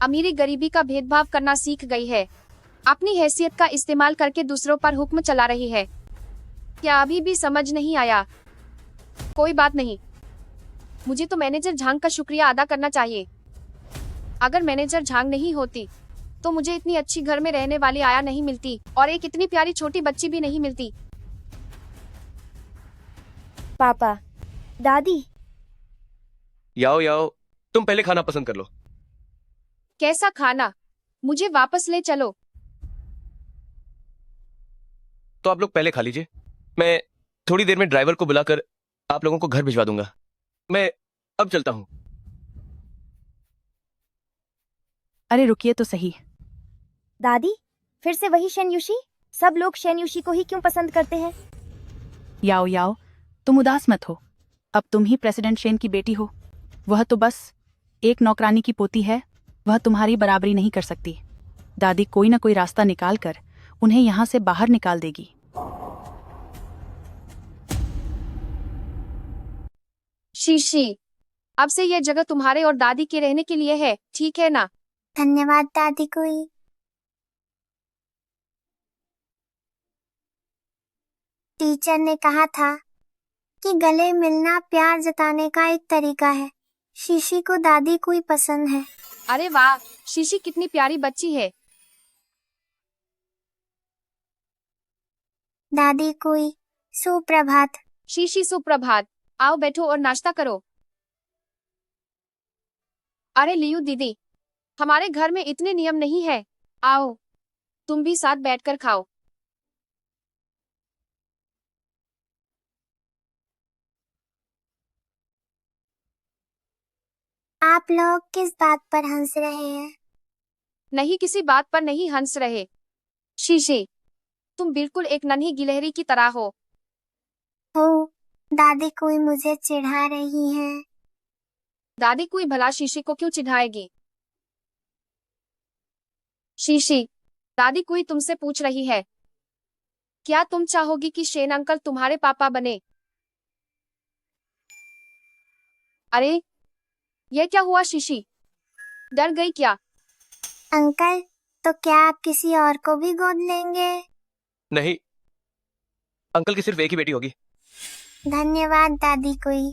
अमीरी गरीबी का भेदभाव करना सीख गई है। अपनी हैसियत का इस्तेमाल करके दूसरों पर हुक्म चला रही है। क्या अभी भी समझ नहीं आया? कोई बात नहीं, मुझे तो मैनेजर झांग का शुक्रिया अदा करना चाहिए। अगर मैनेजर झांग नहीं होती तो मुझे इतनी अच्छी घर में रहने वाली आया नहीं मिलती और एक इतनी प्यारी छोटी बच्ची भी नहीं मिलती। पापा, दादी, याओ याओ, तुम पहले खाना पसंद कर लो। कैसा खाना? मुझे वापस ले चलो। तो आप लोग पहले खा लीजिए, मैं थोड़ी देर में ड्राइवर को बुलाकर आप लोगों को घर भिजवा दूंगा। मैं अब चलता हूँ। अरे रुकिए तो सही। दादी, फिर से वही शेनयूशी? सब लोग शेनयूशी को ही क्यों पसंद करते हैं? याओ याओ, तुम उदास मत हो। अब तुम ही प्रेसिडेंट शेन की बेटी हो। वह तो बस एक नौकरानी की पोती है, वह तुम्हारी बराबरी नहीं कर सकती। दादी कोई ना कोई रास्ता निकाल कर उन्हें यहाँ से बाहर निकाल देगी। शीशी, अब से यह जगह तुम्हारे और दादी के रहने के लिए है, ठीक है ना? धन्यवाद दादी कोई। टीचर ने कहा था कि गले मिलना प्यार जताने का एक तरीका है। शीशी को दादी कोई पसंद है। अरे वाह, शीशी कितनी प्यारी बच्ची है। दादी कोई, सुप्रभात। शीशी सुप्रभात। आओ बैठो और नाश्ता करो। अरे लियू दीदी, हमारे घर में इतने नियम नहीं है। आओ, तुम भी साथ बैठकर खाओ। आप लोग किस बात पर हंस रहे हैं? नहीं, किसी बात पर नहीं हंस रहे। शीशी, तुम बिल्कुल एक नन्ही गिलहरी की तरह हो। दादी कोई मुझे चिढ़ा रही है। दादी कोई भला शीशी को क्यों चिढ़ाएगी? शीशी, दादी कोई तुमसे पूछ रही है, क्या तुम चाहोगी कि शेन अंकल तुम्हारे पापा बने? अरे, ये क्या हुआ शीशी? डर गई क्या? अंकल, तो क्या आप किसी और को भी गोद लेंगे? नहीं, अंकल की सिर्फ एक ही बेटी होगी। धन्यवाद दादी कोई।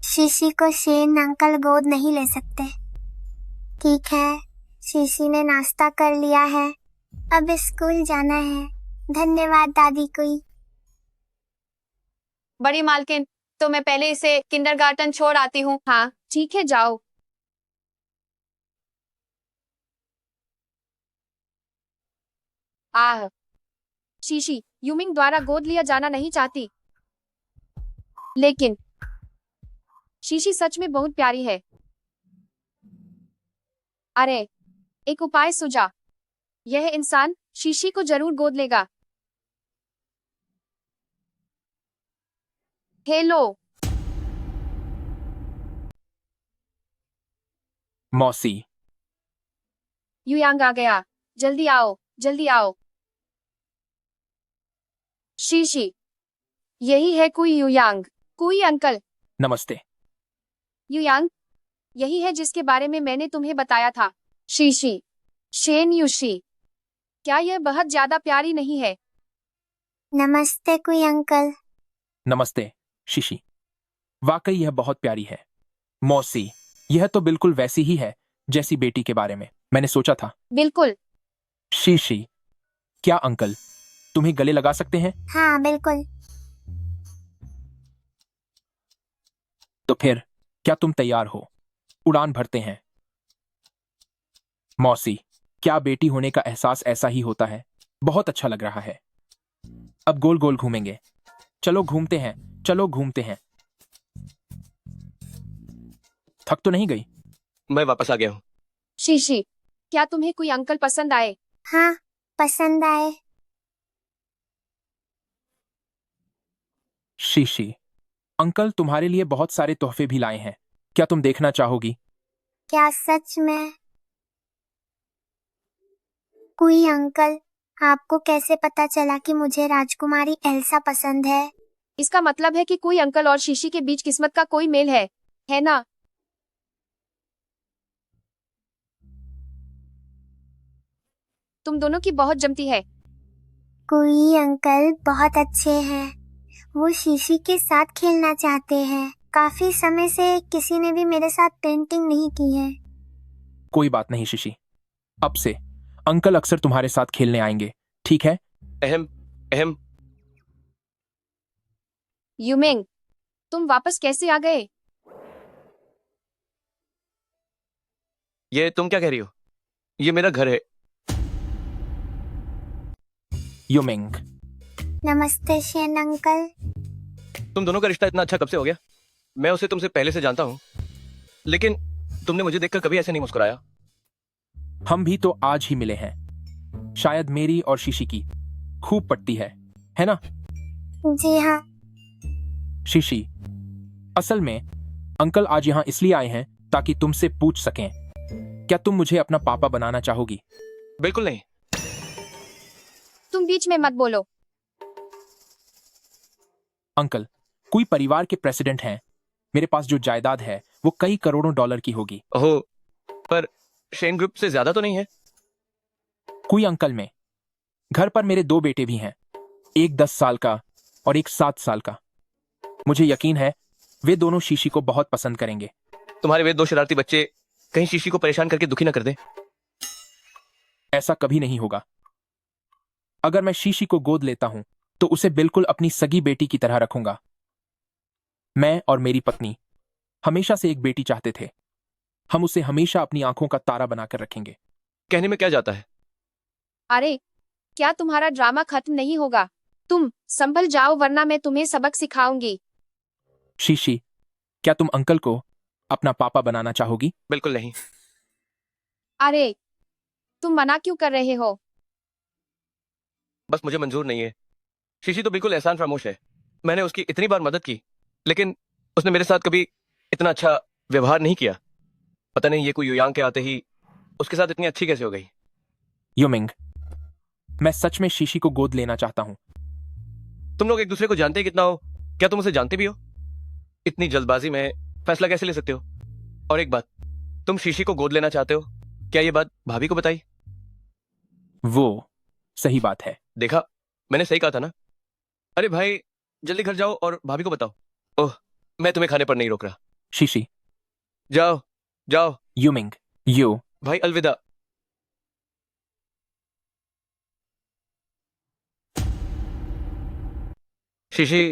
शीशी को शेन अंकल गोद नहीं ले सकते। ठीक है, शीशी ने नाश्ता कर लिया है, अब स्कूल जाना है। धन्यवाद दादी कोई। बड़ी मालकिन, तो मैं पहले इसे किंडरगार्टन छोड़ आती हूँ। हाँ, ठीक है, जाओ। आह, शीशी यूमिंग द्वारा गोद लिया जाना नहीं चाहती, लेकिन शीशी सच में बहुत प्यारी है। अरे, एक उपाय सुझा। यह इंसान शीशी को जरूर गोद लेगा। हेलो मौसी, युयांग आ गया। जल्दी आओ, जल्दी आओ। शीशी, यही है कुई युयांग। कुई अंकल। नमस्ते। युयांग, यही है जिसके बारे में मैंने तुम्हें बताया था। शीशी, शेन युशी, क्या यह बहुत ज्यादा प्यारी नहीं है? नमस्ते कुई अंकल। नमस्ते शीशी, वाकई यह बहुत प्यारी है। मौसी, यह तो बिल्कुल वैसी ही है जैसी बेटी के बारे में मैंने सोचा था। बिल्कुल। शीशी, क्या अंकल तुम्हें गले लगा सकते हैं? हाँ बिल्कुल। तो फिर क्या तुम तैयार हो? उड़ान भरते हैं। मौसी, क्या बेटी होने का एहसास ऐसा ही होता है? बहुत अच्छा लग रहा है। अब गोल गोल घूमेंगे। चलो घूमते हैं, चलो घूमते हैं। थक तो नहीं गई? मैं वापस आ गया हूँ। शीशी, क्या तुम्हें कोई अंकल पसंद आए? हाँ, पसंद आए। शीशी, अंकल तुम्हारे लिए बहुत सारे तोहफे भी लाए हैं, क्या तुम देखना चाहोगी? क्या सच में? कोई अंकल, आपको कैसे पता चला कि मुझे राजकुमारी एल्सा पसंद है? इसका मतलब है कि कोई अंकल और शीशी के बीच किस्मत का कोई मेल है ना? तुम दोनों की बहुत जमती है। कोई अंकल बहुत अच्छे हैं। वो शीशी के साथ खेलना चाहते हैं। काफी समय से किसी ने भी मेरे साथ पेंटिंग नहीं की है। कोई बात नहीं शीशी, अब से अंकल अक्सर तुम्हारे साथ खेलने आएंगे, ठीक है? अहम अहम यूमिंग, तुम वापस कैसे आ गए? ये तुम क्या कह रही हो? ये मेरा घर है। युमिंग। नमस्ते शेन अंकल। तुम दोनों का रिश्ता इतना अच्छा कब से हो गया? मैं उसे तुमसे पहले से जानता हूँ, लेकिन तुमने मुझे देखकर कभी ऐसे नहीं मुस्कुराया। हम भी तो आज ही मिले हैं। शायद मेरी और शीशी की खूब पटती है ना? जी हाँ। शीशी, असल में अंकल आज यहाँ इसलिए आए हैं ताकि तुमसे पूछ सकें, क्या तुम मुझे अपना पापा बनाना चाहोगी? बिल्कुल नहीं। तुम बीच में मत बोलो। अंकल, कोई परिवार के प्रेसिडेंट हैं। मेरे पास जो जायदाद है वो कई करोड़ों डॉलर की होगी। ओह, पर शेन ग्रुप से ज्यादा तो नहीं है? कोई अंकल में घर पर मेरे 2 बेटे भी हैं, एक 10 साल का और एक 7 साल का। मुझे यकीन है वे दोनों शीशी को बहुत पसंद करेंगे। तुम्हारे वे 2 शरारती बच्चे कहीं शीशी को परेशान करके दुखी ना कर दे। ऐसा कभी नहीं होगा। अगर मैं शीशी को गोद लेता हूं तो उसे बिल्कुल अपनी सगी बेटी की तरह रखूंगा। मैं और मेरी पत्नी हमेशा से एक बेटी चाहते थे। हम उसे हमेशा अपनी आंखों का तारा बनाकर रखेंगे। कहने में क्या जाता है? अरे क्या तुम्हारा ड्रामा खत्म नहीं होगा? तुम संभल जाओ वरना मैं तुम्हें सबक सिखाऊंगी। शीशी, क्या तुम अंकल को अपना पापा बनाना चाहोगी? बिल्कुल नहीं। अरे तुम मना क्यों कर रहे हो? बस मुझे मंजूर नहीं है। शीशी तो बिल्कुल एहसान फरामोश है। मैंने उसकी इतनी बार मदद की, लेकिन उसने मेरे साथ कभी इतना अच्छा व्यवहार नहीं किया। पता नहीं ये कोई युयांग के आते ही उसके साथ इतनी अच्छी कैसे हो गई। युमिंग, मैं सच में शीशी को गोद लेना चाहता हूं। तुम लोग एक दूसरे को जानते ही कितना हो? क्या तुम उसे जानते भी हो? इतनी जल्दबाजी में फैसला कैसे ले सकते हो? और एक बात, तुम शीशी को गोद लेना चाहते हो, क्या ये बात भाभी को बताई? वो सही बात है। देखा, मैंने सही कहा था ना। अरे भाई, जल्दी घर जाओ और भाभी को बताओ। ओह, मैं तुम्हें खाने पर नहीं रोक रहा। शीशी, जाओ जाओ। युमिंग, यू। भाई अलविदा। शीशी,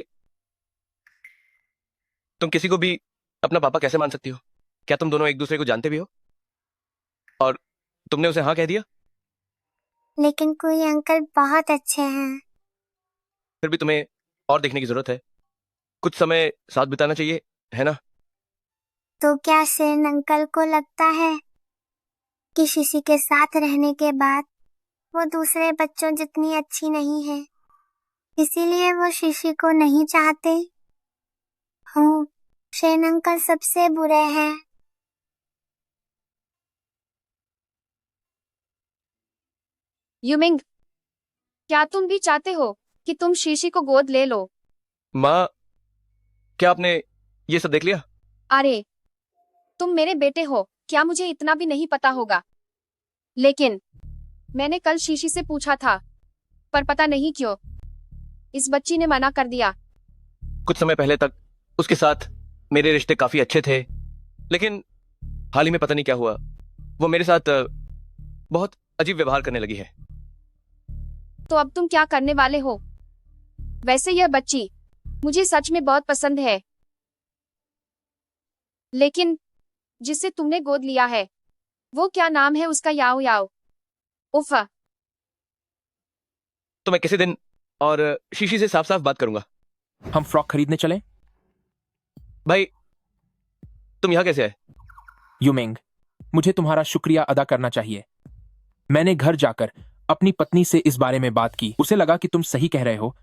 तुम किसी को भी अपना पापा कैसे मान सकती हो? क्या तुम दोनों एक दूसरे को जानते भी हो? और तुमने उसे हाँ कह दिया? लेकिन कोई अंकल बहुत अच्छे हैं। फिर भी तुम्हें और देखने की जरूरत है। कुछ समय साथ बिताना चाहिए, है ना? तो क्या सेन अंकल को लगता है कि शीशी के साथ रहने के बाद वो दूसरे बच्चों जितनी अच्छी नहीं है, इसीलिए वो शीशी को नहीं चाहते? हाँ, सेन अंकल सबसे बुरे हैं। युमिंग, क्या तुम भी चाहते हो कि तुम शीशी को गोद ले लो? माँ, क्या आपने ये सब देख लिया? अरे तुम मेरे बेटे हो, क्या मुझे इतना भी नहीं पता होगा? लेकिन मैंने कल शीशी से पूछा था, पर पता नहीं क्यों इस बच्ची ने मना कर दिया। कुछ समय पहले तक उसके साथ मेरे रिश्ते काफी अच्छे थे, लेकिन हाल ही में पता नहीं क्या हुआ, वो मेरे साथ बहुत अजीब व्यवहार करने लगी है। तो अब तुम क्या करने वाले हो? वैसे यह बच्ची मुझे सच में बहुत पसंद है, लेकिन जिसे तुमने गोद लिया है, वो क्या नाम है उसका? याओ याओ। उफ। तो मैं किसी दिन और शीशी से साफ साफ बात करूंगा। हम फ्रॉक खरीदने चलें? भाई, तुम यहां कैसे आए? युमिंग, मुझे तुम्हारा शुक्रिया अदा करना चाहिए। मैंने घर जाकर अपनी पत्नी से इस बारे में बात की। उसे लगा कि तुम सही कह रहे हो।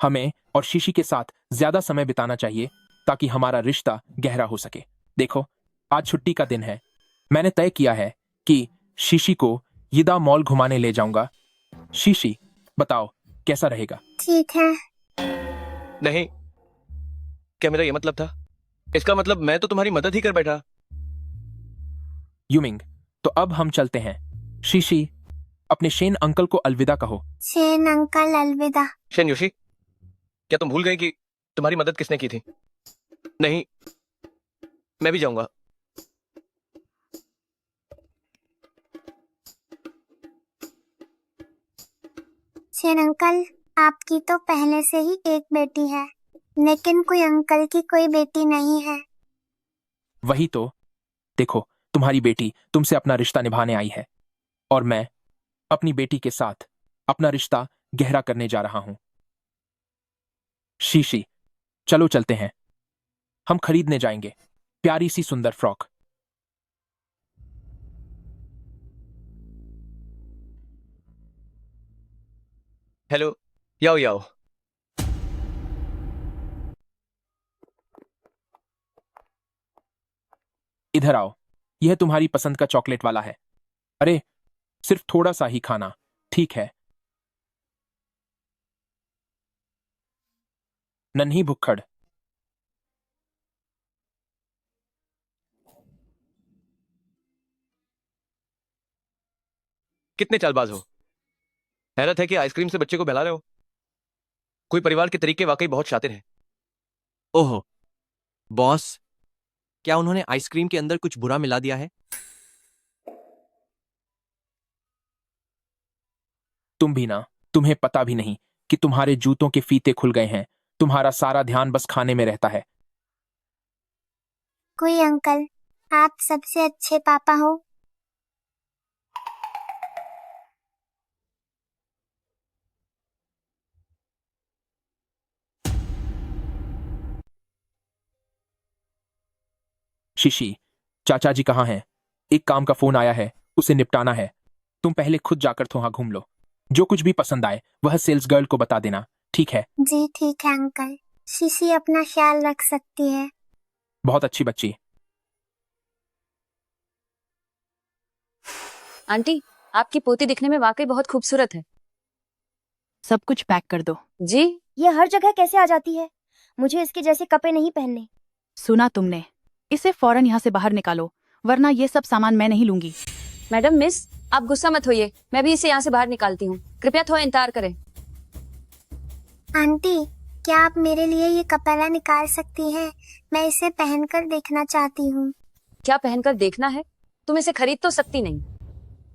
हमें और शीशी के साथ ज्यादा समय बिताना चाहिए ताकि हमारा रिश्ता गहरा हो सके। देखो, आज छुट्टी का दिन है। मैंने तय किया है कि शीशी को यिदा मॉल घुमाने ले जाऊंगा। शीशी, बताओ कैसा रहेगा? ठीक है। नहीं, क्या मेरा ये मतलब था? इसका मतलब मैं तो तुम्हारी मदद ही कर बैठा। युमिंग, तो अब हम चलते हैं। शीशी, अपने शेन अंकल को अलविदा कहो। सेन अंकल अलविदा। शेन योशी, क्या तुम भूल गए कि तुम्हारी मदद किसने की थी? नहीं, मैं भी जाऊंगा। सेन अंकल, आपकी तो पहले से ही एक बेटी है, लेकिन कोई अंकल की कोई बेटी नहीं है। वही तो। देखो, तुम्हारी बेटी तुमसे अपना रिश्ता निभाने आई है और मैं अपनी बेटी के साथ अपना रिश्ता गहरा करने जा रहा हूं। शीशी, चलो चलते हैं। हम खरीदने जाएंगे प्यारी सी सुंदर फ्रॉक। हेलो, याओ याओ। इधर आओ, यह तुम्हारी पसंद का चॉकलेट वाला है। अरे, सिर्फ थोड़ा सा ही खाना, ठीक है? नन्ही भुक्खड़। कितने चालबाज हो। हैरत है कि आइसक्रीम से बच्चे को बहला रहे हो। कोई परिवार के तरीके वाकई बहुत शातिर हैं। ओहो बॉस, क्या उन्होंने आइसक्रीम के अंदर कुछ बुरा मिला दिया है? तुम भी ना, तुम्हें पता भी नहीं कि तुम्हारे जूतों के फीते खुल गए हैं। तुम्हारा सारा ध्यान बस खाने में रहता है। कोई अंकल, आप सबसे अच्छे पापा हो। शिशी, चाचा जी कहाँ हैं? एक काम का फोन आया है, उसे निपटाना है। तुम पहले खुद जाकर वहां घूम लो। जो कुछ भी पसंद आए वह सेल्स गर्ल को बता देना, ठीक है? जी ठीक है अंकल। शीशी अपना ख्याल रख सकती है। बहुत अच्छी बच्ची। आंटी, आपकी पोती दिखने में वाकई बहुत खूबसूरत है। सब कुछ पैक कर दो। जी, ये हर जगह कैसे आ जाती है? मुझे इसके जैसे कपड़े नहीं पहनने। सुना तुमने, इसे फौरन यहाँ से बाहर निकालो, वरना ये सब सामान मैं नहीं लूंगी। मैडम मिस, आप गुस्सा मत होइए, मैं भी इसे यहाँ से बाहर निकालती हूँ। कृपया थोड़ा इंतजार करें। आंटी, क्या आप मेरे लिए ये कपड़ा निकाल सकती हैं? मैं इसे पहनकर देखना चाहती हूँ। क्या पहनकर देखना है? तुम इसे खरीद तो सकती नहीं।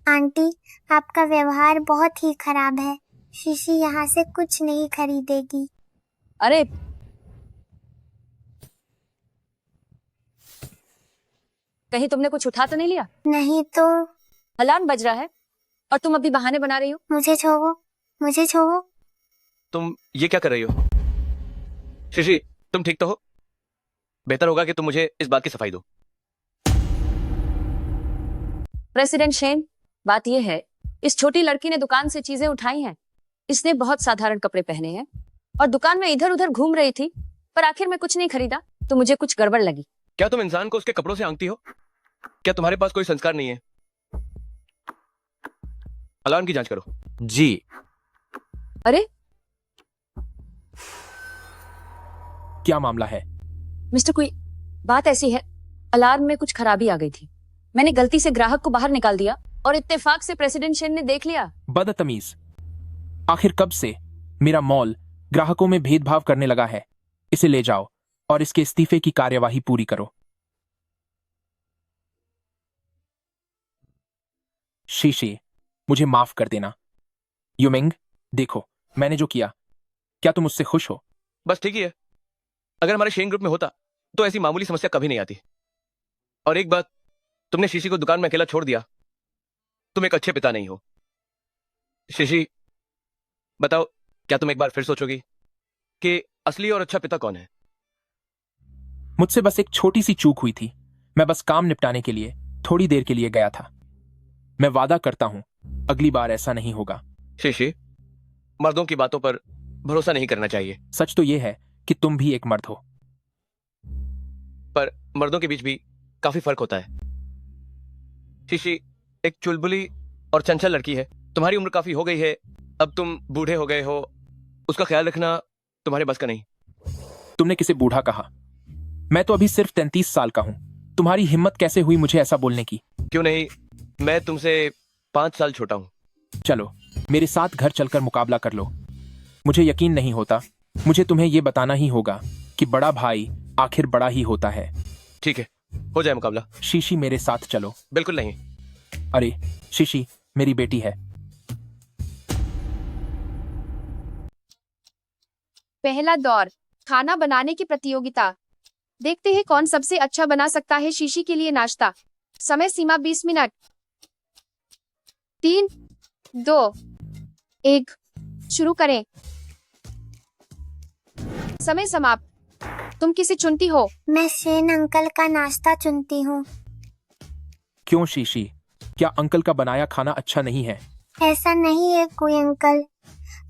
आंटी, आपका व्यवहार बहुत ही खराब है। शीशी यहाँ से कुछ नहीं खरीदेगी। अरे, कहीं तुमने कुछ उठा तो नहीं लिया? नहीं तो। अलार्म बज रहा है और तुम अभी बहाने बना रही हो। मुझे छोड़ो, मुझे छोड़ो। तुम ये क्या कर रही हो? शिशी, तुम ठीक तो हो? बेहतर होगा कि तुम मुझे इस बात की सफाई दो। प्रेसिडेंट शेन, बात यह है, इस छोटी लड़की ने दुकान से चीजें उठाई हैं। इसने बहुत साधारण कपड़े पहने हैं और दुकान में इधर उधर घूम रही थी, पर आखिर में कुछ नहीं खरीदा तो मुझे कुछ गड़बड़ लगी। क्या तुम इंसान को उसके कपड़ों से आंकती हो? क्या तुम्हारे पास कोई संस्कार नहीं है? अलार्म की जांच करो। जी। अरे क्या मामला है? मिस्टर कोई बात ऐसी है, अलार्म में कुछ खराबी आ गई थी। मैंने गलती से ग्राहक को बाहर निकाल दिया और इत्तेफाक से प्रेसिडेंट शेन ने देख लिया। बदतमीज, आखिर कब से मेरा मॉल ग्राहकों में भेदभाव करने लगा है? इसे ले जाओ और इसके इस्तीफे की कार्यवाही पूरी करो। शीशी, मुझे माफ कर देना। युमिंग, देखो मैंने जो किया, क्या तुम उससे खुश हो? बस ठीक ही है। अगर हमारे शेन ग्रुप में होता तो ऐसी मामूली समस्या कभी नहीं आती। और एक बात, तुमने शीशी को दुकान में अकेला छोड़ दिया। तुम एक अच्छे पिता नहीं हो। शीशी, बताओ, क्या तुम एक बार फिर सोचोगी कि असली और अच्छा पिता कौन है? मुझसे बस एक छोटी सी चूक हुई थी। मैं बस काम निपटाने के लिए थोड़ी देर के लिए गया था। मैं वादा करता हूं अगली बार ऐसा नहीं होगा। शीशी, मर्दों की बातों पर भरोसा नहीं करना चाहिए। सच तो यह है कि तुम भी एक मर्द हो। पर मर्दों के बीच भी काफी फर्क होता है। शीशी एक चुलबुली और चंचल लड़की है। तुम्हारी उम्र काफी हो गई है, अब तुम बूढ़े हो गए हो। उसका ख्याल रखना तुम्हारे बस का नहीं। तुमने किसे बूढ़ा कहा? मैं तो अभी सिर्फ 33 साल का हूं। तुम्हारी हिम्मत कैसे हुई मुझे ऐसा बोलने की? क्यों नहीं, मैं तुमसे 5 साल छोटा हूं। चलो मेरे साथ घर चलकर मुकाबला कर लो। मुझे यकीन नहीं होता। मुझे तुम्हें यह बताना ही होगा कि बड़ा भाई आखिर बड़ा ही होता है। ठीक है, हो जाए मुकाबला। शीशी, मेरे साथ चलो। बिल्कुल नहीं। अरे शीशी मेरी बेटी है। पहला दौर, खाना बनाने की प्रतियोगिता। देखते हैं कौन सबसे अच्छा बना सकता है शीशी के लिए नाश्ता। समय सीमा 20 मिनट। 3, 2, 1, शुरू करें। समय समाप्त। तुम किसे चुनती हो? मैं शेन अंकल का नाश्ता चुनती हूँ। क्यों शीशी, क्या अंकल का बनाया खाना अच्छा नहीं है? ऐसा नहीं है कोई अंकल,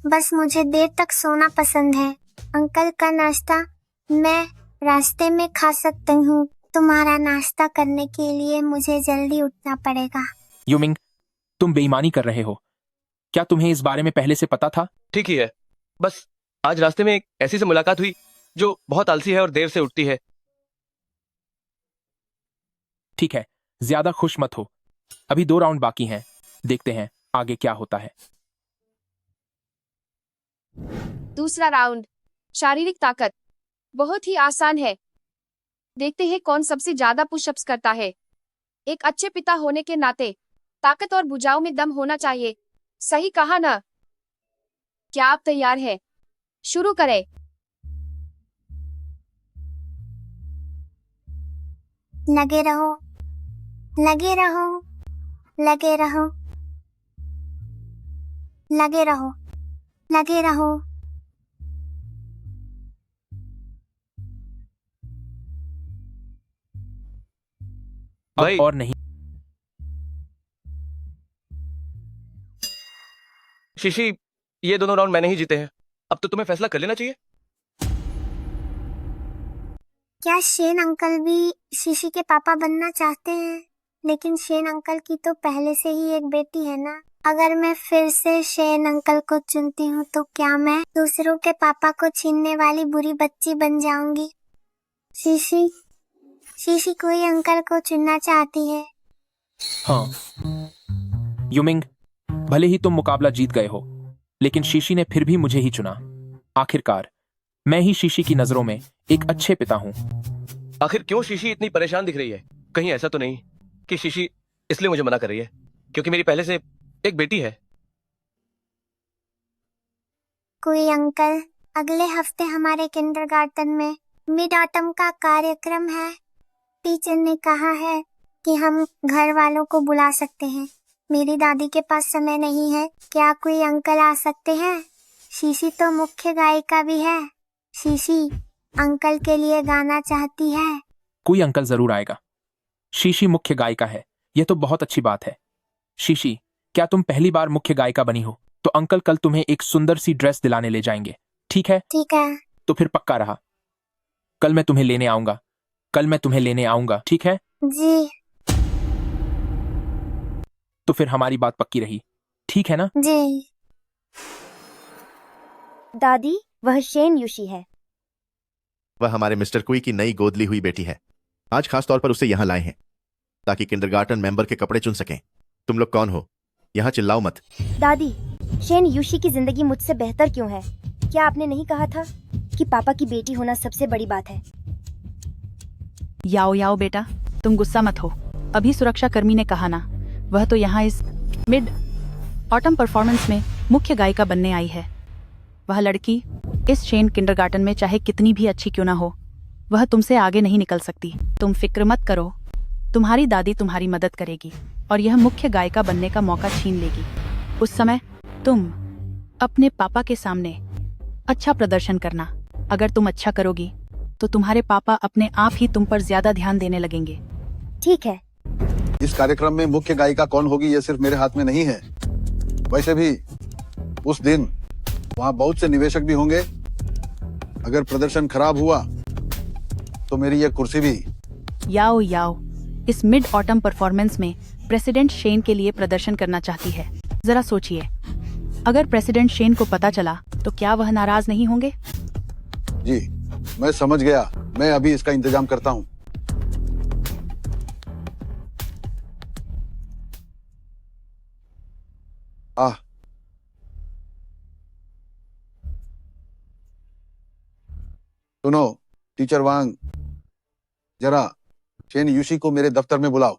बस मुझे देर तक सोना पसंद है। अंकल का नाश्ता मैं रास्ते में खा सकती हूँ। तुम्हारा नाश्ता करने के लिए मुझे जल्दी उठना पड़ेगा। युमिंग, तुम बेईमानी कर रहे हो। क्या तुम्हें इस बारे में पहले से पता था? ठीक ही है, बस आज रास्ते में एक ऐसी से मुलाकात हुई जो बहुत आलसी है और देर से उठती है। ठीक है, ज्यादा खुश मत हो। अभी 2 राउंड बाकी हैं। देखते हैं आगे क्या होता है। दूसरा राउंड, शारीरिक ताकत। बहुत ही आसान है। देखते हैं कौन सबसे ज्यादा पुशअप्स करता है। एक अच्छे पिता होने के नाते ताकत और भुजाओं में दम होना चाहिए। सही कहा ना? क्या आप तैयार हैं? शुरू करें। लगे रहो, लगे रहो, लगे रहो, लगे रहो, लगे रहो। भाई अब और नहीं। शीशी, ये दोनों राउंड मैंने ही जीते हैं। अब तो तुम्हें फैसला कर लेना चाहिए। क्या शेन अंकल भी शीशी के पापा बनना चाहते हैं? लेकिन शेन अंकल की तो पहले से ही एक बेटी है ना। अगर मैं फिर से शेन अंकल को चुनती हूँ तो क्या मैं दूसरों के पापा को छीनने वाली बुरी बच्ची बन जाऊंगी? शीशी, शीशी कोई अंकल को चुनना चाहती है। हाँ युमिंग, भले ही तुम मुकाबला जीत गए हो, लेकिन शीशी ने फिर भी मुझे ही चुना। आखिरकार मैं ही शीशी की नजरों में एक अच्छे पिता हूँ। आखिर क्यों शीशी इतनी परेशान दिख रही है? कहीं ऐसा तो नहीं कि शीशी इसलिए मुझे मना कर रही है क्योंकि मेरी पहले से एक बेटी है? कोई अंकल, अगले हफ्ते हमारे किंडरगार्टन में मिड ऑटम का कार्यक्रम है। टीचर ने कहा है कि हम घर वालों को बुला सकते हैं। मेरी दादी के पास समय नहीं है। क्या कोई अंकल आ सकते हैं? शीशी तो मुख्य गायिका भी है। शीशी अंकल के लिए गाना चाहती है। कोई अंकल जरूर आएगा। शीशी मुख्य गायिका है, यह तो बहुत अच्छी बात है। शीशी, क्या तुम पहली बार मुख्य गायिका बनी हो तो अंकल कल तुम्हें एक सुंदर सी ड्रेस दिलाने ले जाएंगे, ठीक है? ठीक है। तो फिर पक्का रहा, कल मैं तुम्हें लेने आऊंगा। कल मैं तुम्हें लेने आऊंगा, ठीक है? जी तो फिर हमारी बात पक्की रही, ठीक है ना? जी। दादी, वह शेन यूशी है। वह हमारे मिस्टर कुई की नई गोद ली हुई बेटी है। आज खास तौर पर उसे यहाँ लाए हैं ताकि किंडरगार्टन मेंबर के कपड़े चुन सकें। तुम लोग कौन हो? यहाँ चिल्लाओ मत। दादी, शेन यूशी की जिंदगी मुझसे बेहतर क्यों है? क्या आपने नहीं कहा था कि पापा की बेटी होना सबसे बड़ी बात है? याओ याओ बेटा, तुम गुस्सा मत हो। अभी सुरक्षा कर्मी ने कहा ना, वह तो यहाँ इस मिड ऑटम परफॉर्मेंस में मुख्य गायिका बनने आई है। वह लड़की इस शेन किंडरगार्टन में चाहे कितनी भी अच्छी क्यों ना हो, वह तुमसे आगे नहीं निकल सकती। तुम फिक्र मत करो, तुम्हारी दादी तुम्हारी मदद करेगी और यह मुख्य गायिका बनने का मौका छीन लेगी। उस समय तुम अपने पापा के सामने अच्छा प्रदर्शन करना। अगर तुम अच्छा करोगी तो तुम्हारे पापा अपने आप ही तुम पर ज्यादा ध्यान देने लगेंगे। ठीक है। इस कार्यक्रम में मुख्य गायिका कौन होगी यह सिर्फ मेरे हाथ में नहीं है। वैसे भी उस दिन वहाँ बहुत से निवेशक भी होंगे। अगर प्रदर्शन खराब हुआ तो मेरी यह कुर्सी भी। याओ याओ इस मिड ऑटम परफॉर्मेंस में प्रेसिडेंट शेन के लिए प्रदर्शन करना चाहती है। जरा सोचिए, अगर प्रेसिडेंट शेन को पता चला तो क्या वह नाराज नहीं होंगे? जी, मैं समझ गया। मैं अभी इसका इंतजाम करता हूँ। सुनो टीचर वांग, जरा शेन यूशी को मेरे दफ्तर में बुलाओ।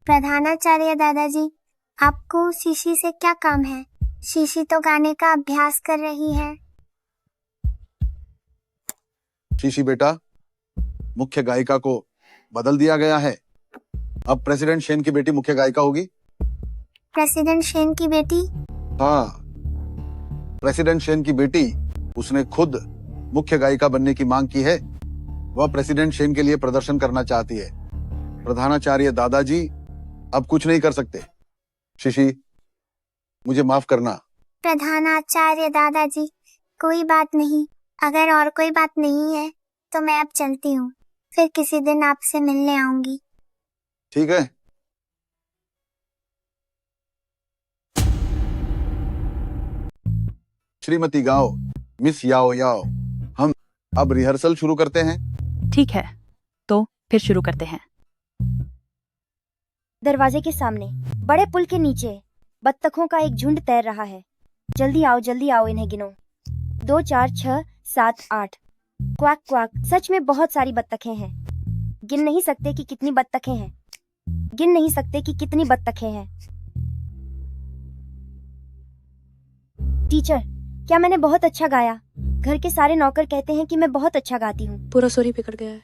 प्रधानाचार्य दादाजी, आपको शीशी से क्या काम है? शीशी तो गाने का अभ्यास कर रही है। शीशी बेटा, मुख्य गायिका को बदल दिया गया है। अब प्रेसिडेंट शेन की बेटी मुख्य गायिका होगी। प्रेसिडेंट शेन की बेटी? हाँ, प्रेसिडेंट शेन की बेटी। उसने खुद मुख्य गायिका बनने की मांग की है। वह प्रेसिडेंट शेन के लिए प्रदर्शन करना चाहती है। प्रधानाचार्य दादाजी अब कुछ नहीं कर सकते। शीशी, मुझे माफ करना। प्रधानाचार्य दादाजी, कोई बात नहीं। अगर और कोई बात नहीं है तो मैं अब चलती हूँ। फिर किसी दिन आपसे मिलने आऊंगी। ठीक है। श्रीमती गाओ, मिस याओ याओ, हम अब रिहर्सल शुरू करते हैं। ठीक है, तो फिर शुरू करते हैं। दरवाजे के सामने बड़े पुल के नीचे बत्तखों का एक झुंड तैर रहा है। जल्दी आओ, इन्हें गिनो। 2 4 6 7 8। क्वाक क्वाक, सच में बहुत सारी बत्तखें हैं। गिन नहीं सकते कि कितनी बत्तखें हैं। गिन नहीं सकते कि कितनी बत्तखें हैं। टीचर, क्या मैंने बहुत अच्छा गाया? घर के सारे नौकर कहते हैं कि मैं बहुत अच्छा गाती हूँ। पूरा सुर ही बिगड़ गया है।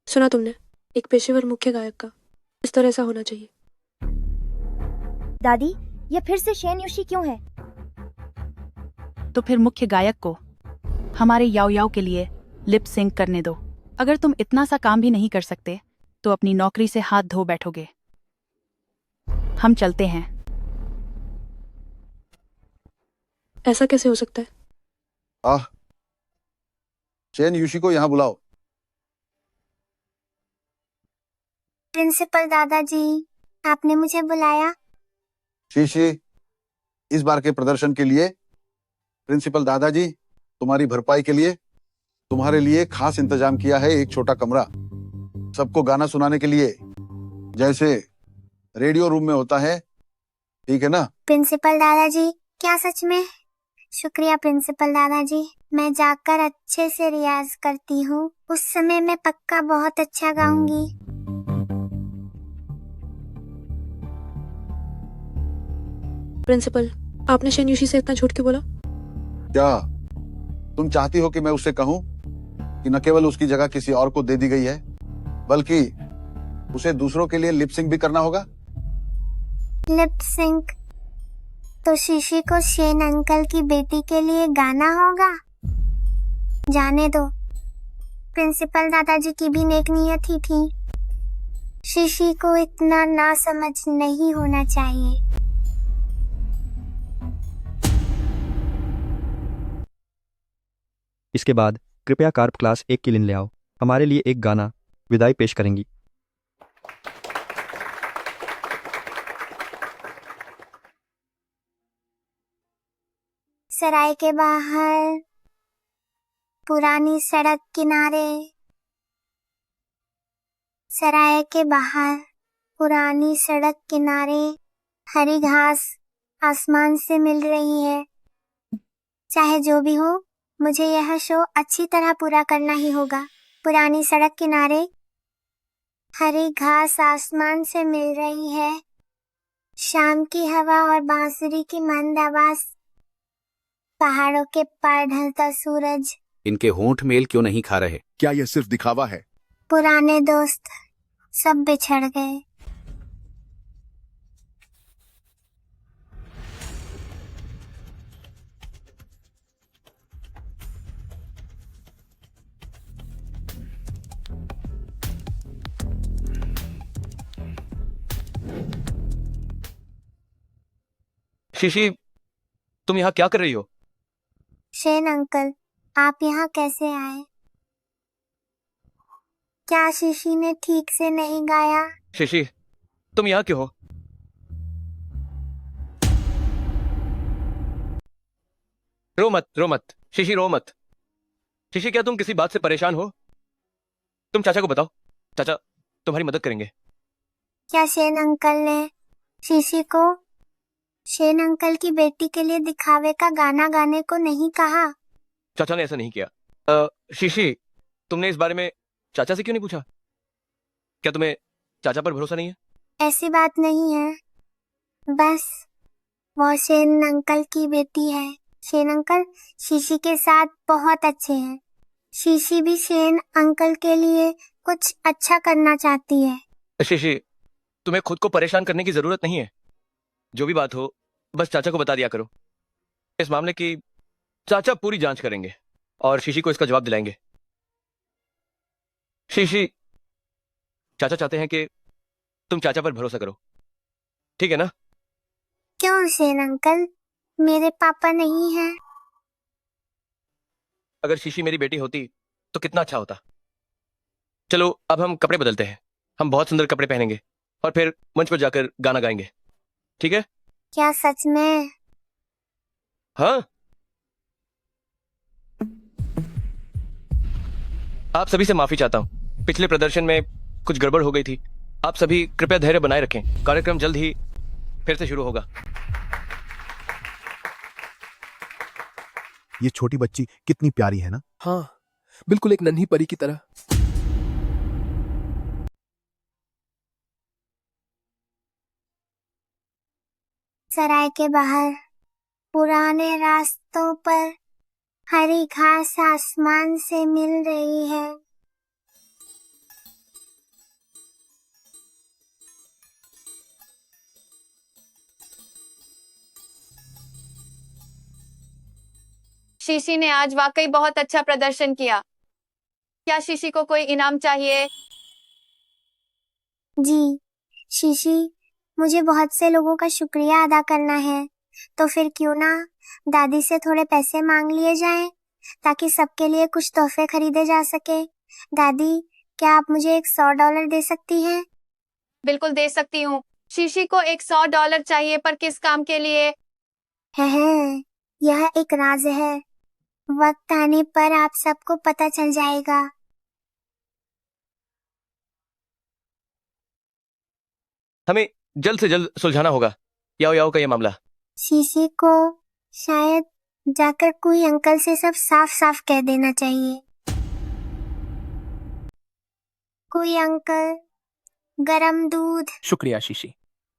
सुना तुमने, एक पेशेवर मुख्य गायक का। इस तरह ऐसा होना चाहिए। दादी, ये फिर से शेन योशी क्यों है? तो फिर मुख्य गायक को हमारे याओ याओ के लिए लिप सिंक करने दो। अगर तुम इतना सा काम भी नहीं कर सकते तो अपनी नौकरी से हाथ धो बैठोगे। हम चलते हैं। ऐसा कैसे हो सकता है? चेन यूशी को यहाँ बुलाओ। प्रिंसिपल दादाजी, आपने मुझे बुलाया? शीशी, इस बार के प्रदर्शन के लिए प्रिंसिपल दादाजी तुम्हारी भरपाई के लिए तुम्हारे लिए खास इंतजाम किया है, एक छोटा कमरा सबको गाना सुनाने के लिए, जैसे रेडियो रूम में होता है, ठीक है ना? प्रिंसिपल दादाजी, क्या सच में? शुक्रिया प्रिंसिपल दादाजी। मैं जाकर अच्छे से रियाज करती हूँ, उस समय मैं पक्का बहुत अच्छा गाऊंगी। प्रिंसिपल, आपने शेन योशी से इतना झूठ क्यों बोला? क्या तुम चाहती हो कि मैं उससे कहूं कि न केवल उसकी जगह किसी और को दे दी गई है, बल्कि उसे दूसरों के लिए लिप सिंक भी करना होगा? Lip sync? तो शीशी को शेन अंकल की बेटी के लिए गाना होगा? जाने दो, प्रिंसिपल दादाजी की भी नेक नियत ही थी। शीशी को इतना नासमझ नहीं होना चाहिए। इसके बाद कृपया कार्प क्लास 1 की लिन ले आओ। हमारे लिए एक गाना विदाई पेश करेंगी। सराय के बाहर पुरानी सड़क किनारे, सराय के बाहर पुरानी सड़क किनारे हरी घास आसमान से मिल रही है। चाहे जो भी हो, मुझे यह शो अच्छी तरह पूरा करना ही होगा। पुरानी सड़क किनारे हरी घास आसमान से मिल रही है, शाम की हवा और बांसुरी की मंद आवाज, पहाड़ों के पार ढलता सूरज। इनके होंठ मेल क्यों नहीं खा रहे? क्या यह सिर्फ दिखावा है? पुराने दोस्त सब बिछड़ गए। शीशी, तुम यहाँ क्या कर रही हो? शेन अंकल, आप यहाँ कैसे आए? क्या शीशी ने ठीक से नहीं गाया? शीशी, तुम यहाँ क्यों हो? रो मत, रो मत, शीशी रो मत। शीशी, क्या तुम किसी बात से परेशान हो? तुम चाचा को बताओ, चाचा तुम्हारी मदद करेंगे। क्या शेन अंकल ने शीशी को शेन अंकल की बेटी के लिए दिखावे का गाना गाने को नहीं कहा? चाचा ने ऐसा नहीं किया। शीशी, तुमने इस बारे में चाचा से क्यों नहीं पूछा? क्या तुम्हें चाचा पर भरोसा नहीं है? ऐसी बात नहीं है, बस वो शेन अंकल की बेटी है। शेन अंकल शीशी के साथ बहुत अच्छे हैं। शीशी भी शेन अंकल के लिए कुछ अच्छा करना चाहती है। शीशी, तुम्हें खुद को परेशान करने की जरूरत नहीं है। जो भी बात हो बस चाचा को बता दिया करो। इस मामले की चाचा पूरी जांच करेंगे और शीशी को इसका जवाब दिलाएंगे। शीशी, चाचा चाहते हैं कि तुम चाचा पर भरोसा करो, ठीक है ना? क्यों शेन अंकल, मेरे पापा नहीं हैं? अगर शीशी मेरी बेटी होती तो कितना अच्छा होता। चलो अब हम कपड़े बदलते हैं। हम बहुत सुंदर कपड़े पहनेंगे और फिर मंच पर जाकर गाना गाएंगे, ठीक है? क्या सच में? हाँ। आप सभी से माफी चाहता हूँ, पिछले प्रदर्शन में कुछ गड़बड़ हो गई थी। आप सभी कृपया धैर्य बनाए रखें। कार्यक्रम जल्द ही फिर से शुरू होगा। ये छोटी बच्ची कितनी प्यारी है ना? हाँ, बिल्कुल एक नन्ही परी की तरह। सराय के बाहर पुराने रास्तों पर हरी घास आसमान से मिल रही है। शीशी ने आज वाकई बहुत अच्छा प्रदर्शन किया। क्या शीशी को कोई इनाम चाहिए? जी शीशी, मुझे बहुत से लोगों का शुक्रिया अदा करना है, तो फिर क्यों ना दादी से थोड़े पैसे मांग लिए जाएं, ताकि सबके लिए कुछ तोहफे खरीदे जा सके। दादी, क्या आप मुझे एक $100 दे सकती हैं? बिल्कुल दे सकती हूँ। शीशी को एक $100 चाहिए, पर किस काम के लिए? है, यह एक राज है। वक्त आने पर आप सबको पता चल जाएगा। हमें जल्द से जल्द सुलझाना होगा याओ याओ का ये मामला। शीशी को शायद जाकर कोई अंकल से सब साफ साफ कह देना चाहिए। कोई अंकल, गरम दूध। शुक्रिया शीशी।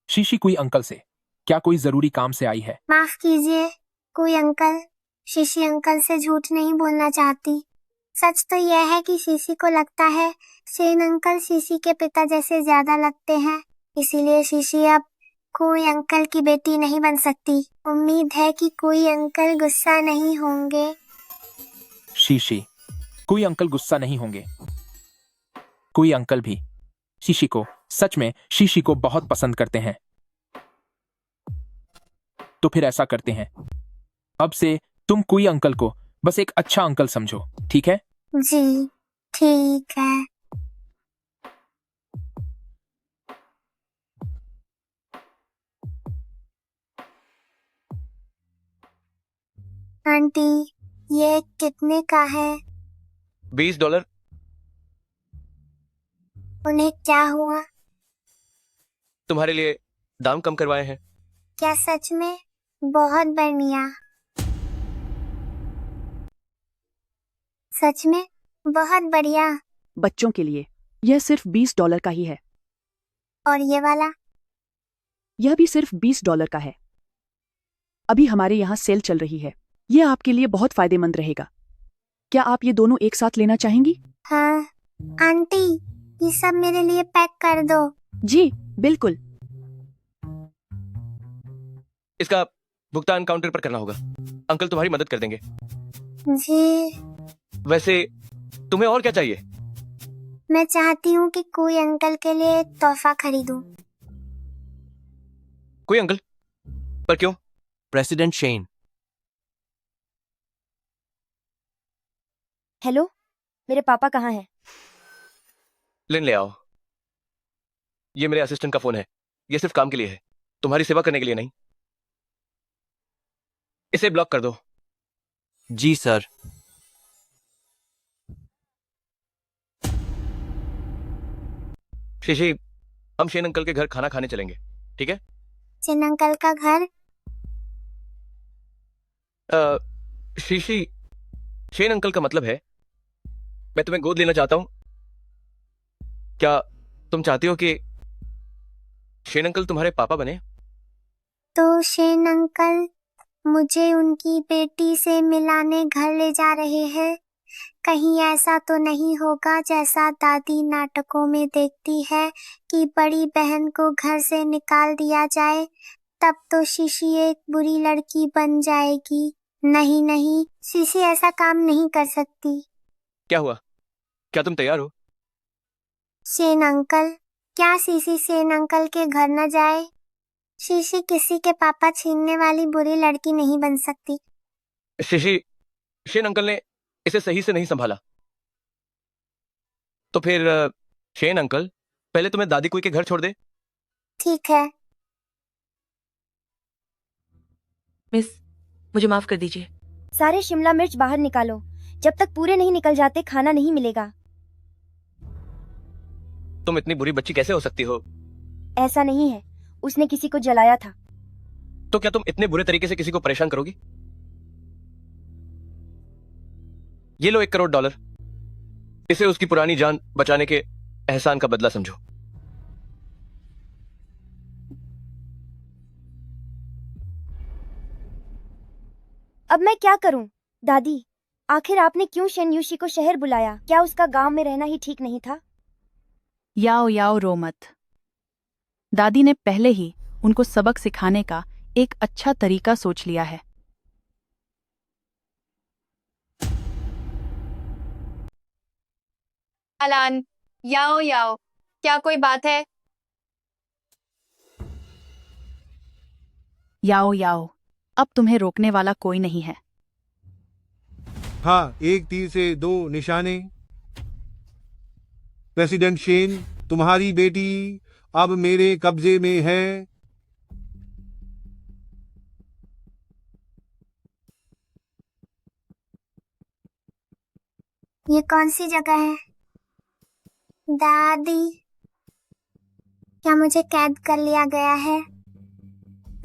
शीशी कोई अंकल से, क्या कोई जरूरी काम से आई है? माफ कीजिए, कोई अंकल। शीशी अंकल से झूठ नहीं बोलना चाहती। सच तो यह है कि शीशी को लगता है शेन अंकल शीशी के पिता जैसे ज्यादा लगते हैं, इसीलिए शीशी अब कोई अंकल की बेटी नहीं बन सकती। उम्मीद है कि कोई अंकल गुस्सा नहीं होंगे। शीशी, कोई अंकल गुस्सा नहीं होंगे। कोई अंकल भी शीशी को, सच में शीशी को बहुत पसंद करते हैं। तो फिर ऐसा करते हैं, अब से तुम कोई अंकल को बस एक अच्छा अंकल समझो, ठीक है? जी ठीक है। आंटी, ये कितने का है? $20। उन्हें क्या हुआ? तुम्हारे लिए दाम कम करवाए हैं। क्या सच में? बहुत बढ़िया। सच में बहुत बढ़िया। बच्चों के लिए यह सिर्फ $20 का ही है। और ये वाला? यह भी सिर्फ $20 का है। अभी हमारे यहाँ सेल चल रही है, यह आपके लिए बहुत फायदेमंद रहेगा। क्या आप ये दोनों एक साथ लेना चाहेंगी? हाँ आंटी, ये सब मेरे लिए पैक कर दो। जी बिल्कुल। इसका भुगतान काउंटर पर करना होगा। अंकल तुम्हारी मदद कर देंगे। जी। वैसे तुम्हें और क्या चाहिए? मैं चाहती हूँ कि कोई अंकल के लिए तोहफा खरीदूं। कोई अंकल? पर क्यों? President Shane. हेलो, मेरे पापा कहाँ हैं? लिन ले आओ। ये मेरे असिस्टेंट का फोन है। ये सिर्फ काम के लिए है, तुम्हारी सेवा करने के लिए नहीं। इसे ब्लॉक कर दो। जी सर। शीशी, हम शेन अंकल के घर खाना खाने चलेंगे, ठीक है? शेन अंकल का घर? शीशी, शेन अंकल का मतलब है मैं तुम्हें गोद लेना चाहता हूं। क्या तुम चाहती हो कि शेन अंकल तुम्हारे पापा बने? तो शेन अंकल मुझे उनकी बेटी से मिलाने घर ले जा रहे हैं। कहीं ऐसा तो नहीं होगा जैसा दादी नाटकों में देखती है कि बड़ी बहन को घर से निकाल दिया जाए, तब तो शीशी एक बुरी लड़की बन जाएगी। नहीं नहीं, शीशी ऐसा काम नहीं कर सकती। क्या हुआ? क्या तुम तैयार हो? शेन अंकल, क्या शीशी शेन अंकल के घर न जाए? शीशी किसी के पापा छीनने वाली बुरी लड़की नहीं बन सकती। शीशी, शेन अंकल ने इसे सही से नहीं संभाला। तो फिर शेन अंकल पहले तुम्हें दादी कोई के घर छोड़ दे। ठीक है। मिस, मुझे माफ कर दीजिए। सारे शिमला मिर्च बाहर निकालो, जब तक पूरे नहीं निकल जाते खाना नहीं मिलेगा। तुम इतनी बुरी बच्ची कैसे हो सकती हो? ऐसा नहीं है, उसने किसी को जलाया था। तो क्या तुम इतने बुरे तरीके से किसी को परेशान करोगी? ये लो $1 करोड़। इसे उसकी पुरानी जान बचाने के एहसान का बदला समझो। अब मैं क्या करूं? दादी, आखिर आपने क्यों शेनयूशी को शहर बुलाया? क्या उसका गांव में रहना ही ठीक नहीं था? याओ याओ रो मत। दादी ने पहले ही उनको सबक सिखाने का एक अच्छा तरीका सोच लिया है। अलान, याओ याओ, क्या कोई बात है? याओ याओ, अब तुम्हें रोकने वाला कोई नहीं है। हाँ, एक तीर से दो निशाने। प्रेसिडेंट शेन, तुम्हारी बेटी अब मेरे कब्जे में है। ये कौन सी जगह है? दादी, क्या मुझे कैद कर लिया गया है?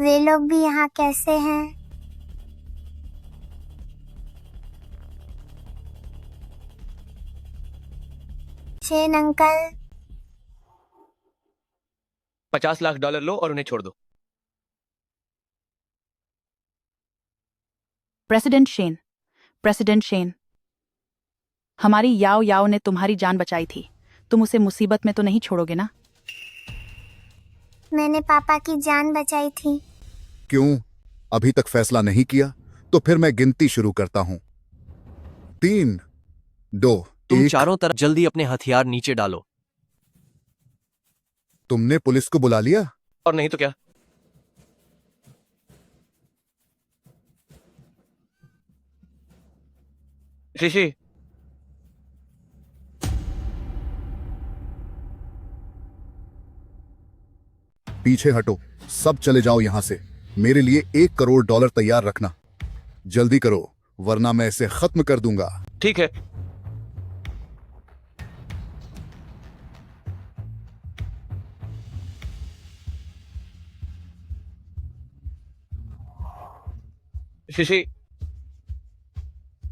वे लोग भी यहाँ कैसे हैं? शेन अंकल, $50 लाख लो और उन्हें छोड़ दो। प्रेसिडेंट शेन, हमारी याओ याओ ने तुम्हारी जान बचाई थी। तुम उसे मुसीबत में तो नहीं छोड़ोगे ना? मैंने पापा की जान बचाई थी। क्यों अभी तक फैसला नहीं किया? तो फिर मैं गिनती शुरू करता हूं। 3, 2, तुम 1। चारों तरफ जल्दी अपने हथियार नीचे डालो। तुमने पुलिस को बुला लिया? और नहीं तो क्या। शीशी, पीछे हटो, सब चले जाओ यहां से। मेरे लिए $1 करोड़ तैयार रखना। जल्दी करो, वरना मैं इसे खत्म कर दूंगा। ठीक है। शीशी,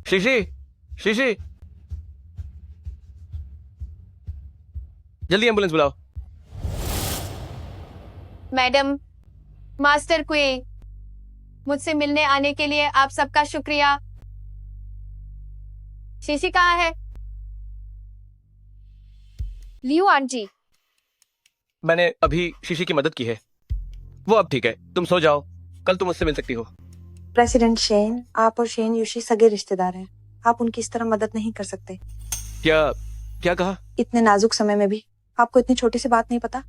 शीशी, शीशी, जल्दी एम्बुलेंस बुलाओ। मैडम, मास्टर क्वी, मुझसे मिलने आने के लिए आप सबका शुक्रिया। शीशी कहाँ है? लियो आंटी, मैंने अभी शीशी की मदद की है। वो अब ठीक है, तुम सो जाओ। कल तुम मुझसे मिल सकती हो। प्रेसिडेंट शेन, आप और शेन यूशी सगे रिश्तेदार हैं। आप उनकी इस तरह मदद नहीं कर सकते। क्या क्या कहा? इतने नाजुक समय में भी आपको इतनी छोटी सी बात नहीं पता?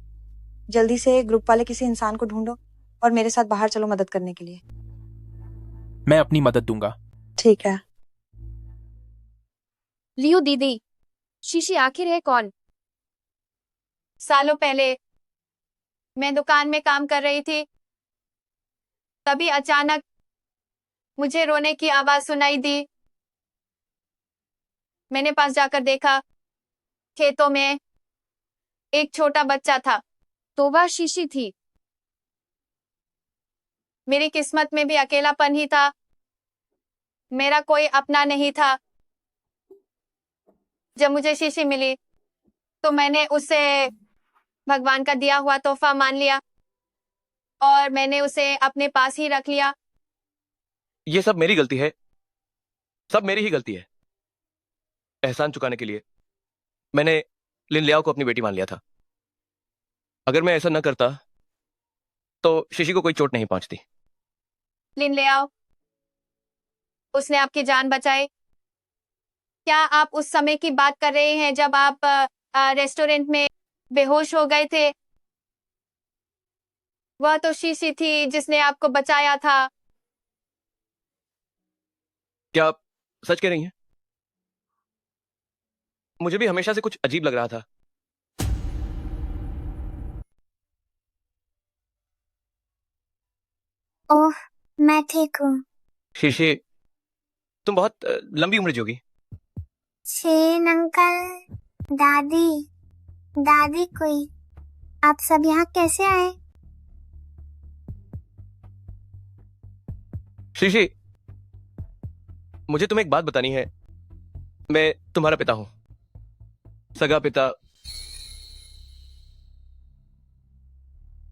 जल्दी से ग्रुप वाले किसी इंसान को ढूंढो और मेरे साथ बाहर चलो मदद करने के लिए। मैं अपनी मदद दूंगा। ठीक है। लियो दीदी, शीशी आखिर है कौन? सालों पहले मैं दुकान में काम कर रही थी, तभी अचानक मुझे रोने की आवाज सुनाई दी। मैंने पास जाकर देखा, खेतों में एक छोटा बच्चा था। तो वह शीशी थी। मेरी किस्मत में भी अकेलापन ही था। मेरा कोई अपना नहीं था। जब मुझे शीशी मिली तो मैंने उसे भगवान का दिया हुआ तोहफा मान लिया और मैंने उसे अपने पास ही रख लिया। ये सब मेरी गलती है, सब मेरी ही गलती है। एहसान चुकाने के लिए मैंने लिन लियाओ को अपनी बेटी मान लिया था। अगर मैं ऐसा न करता तो शीशी को कोई चोट नहीं पहुंचती। लिन ले आओ, उसने आपकी जान बचाई। क्या आप उस समय की बात कर रहे हैं जब आप रेस्टोरेंट में बेहोश हो गए थे? वह तो शीशी थी जिसने आपको बचाया था। क्या आप सच कह रही हैं? मुझे भी हमेशा से कुछ अजीब लग रहा था। ओह, मैं ठीक हूँ। शीशी, तुम बहुत लंबी उम्र जियोगी। शेन अंकल, दादी, दादी कोई, आप सब यहाँ कैसे आए? शीशी, मुझे तुम्हें एक बात बतानी है। मैं तुम्हारा पिता हूं, सगा पिता।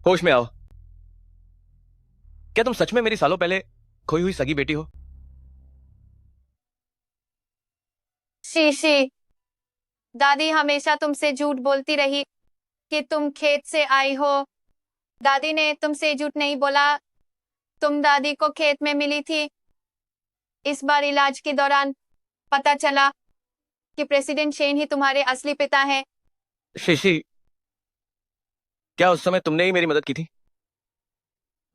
होश में आओ। क्या तुम सच में मेरी सालों पहले खोई हुई सगी बेटी हो? शीशी, दादी हमेशा तुमसे झूठ बोलती रही कि तुम खेत से आई हो। दादी ने तुमसे झूठ नहीं बोला। तुम दादी को खेत में मिली थी। इस बार इलाज के दौरान पता चला कि प्रेसिडेंट शेन ही तुम्हारे असली पिता हैं। शीशी, क्या उस समय तुमने ही मेरी मदद की थी,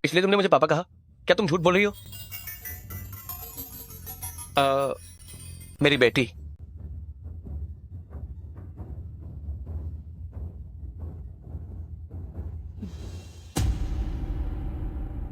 इसलिए तुमने मुझे पापा कहा? क्या तुम झूठ बोल रही हो? मेरी बेटी,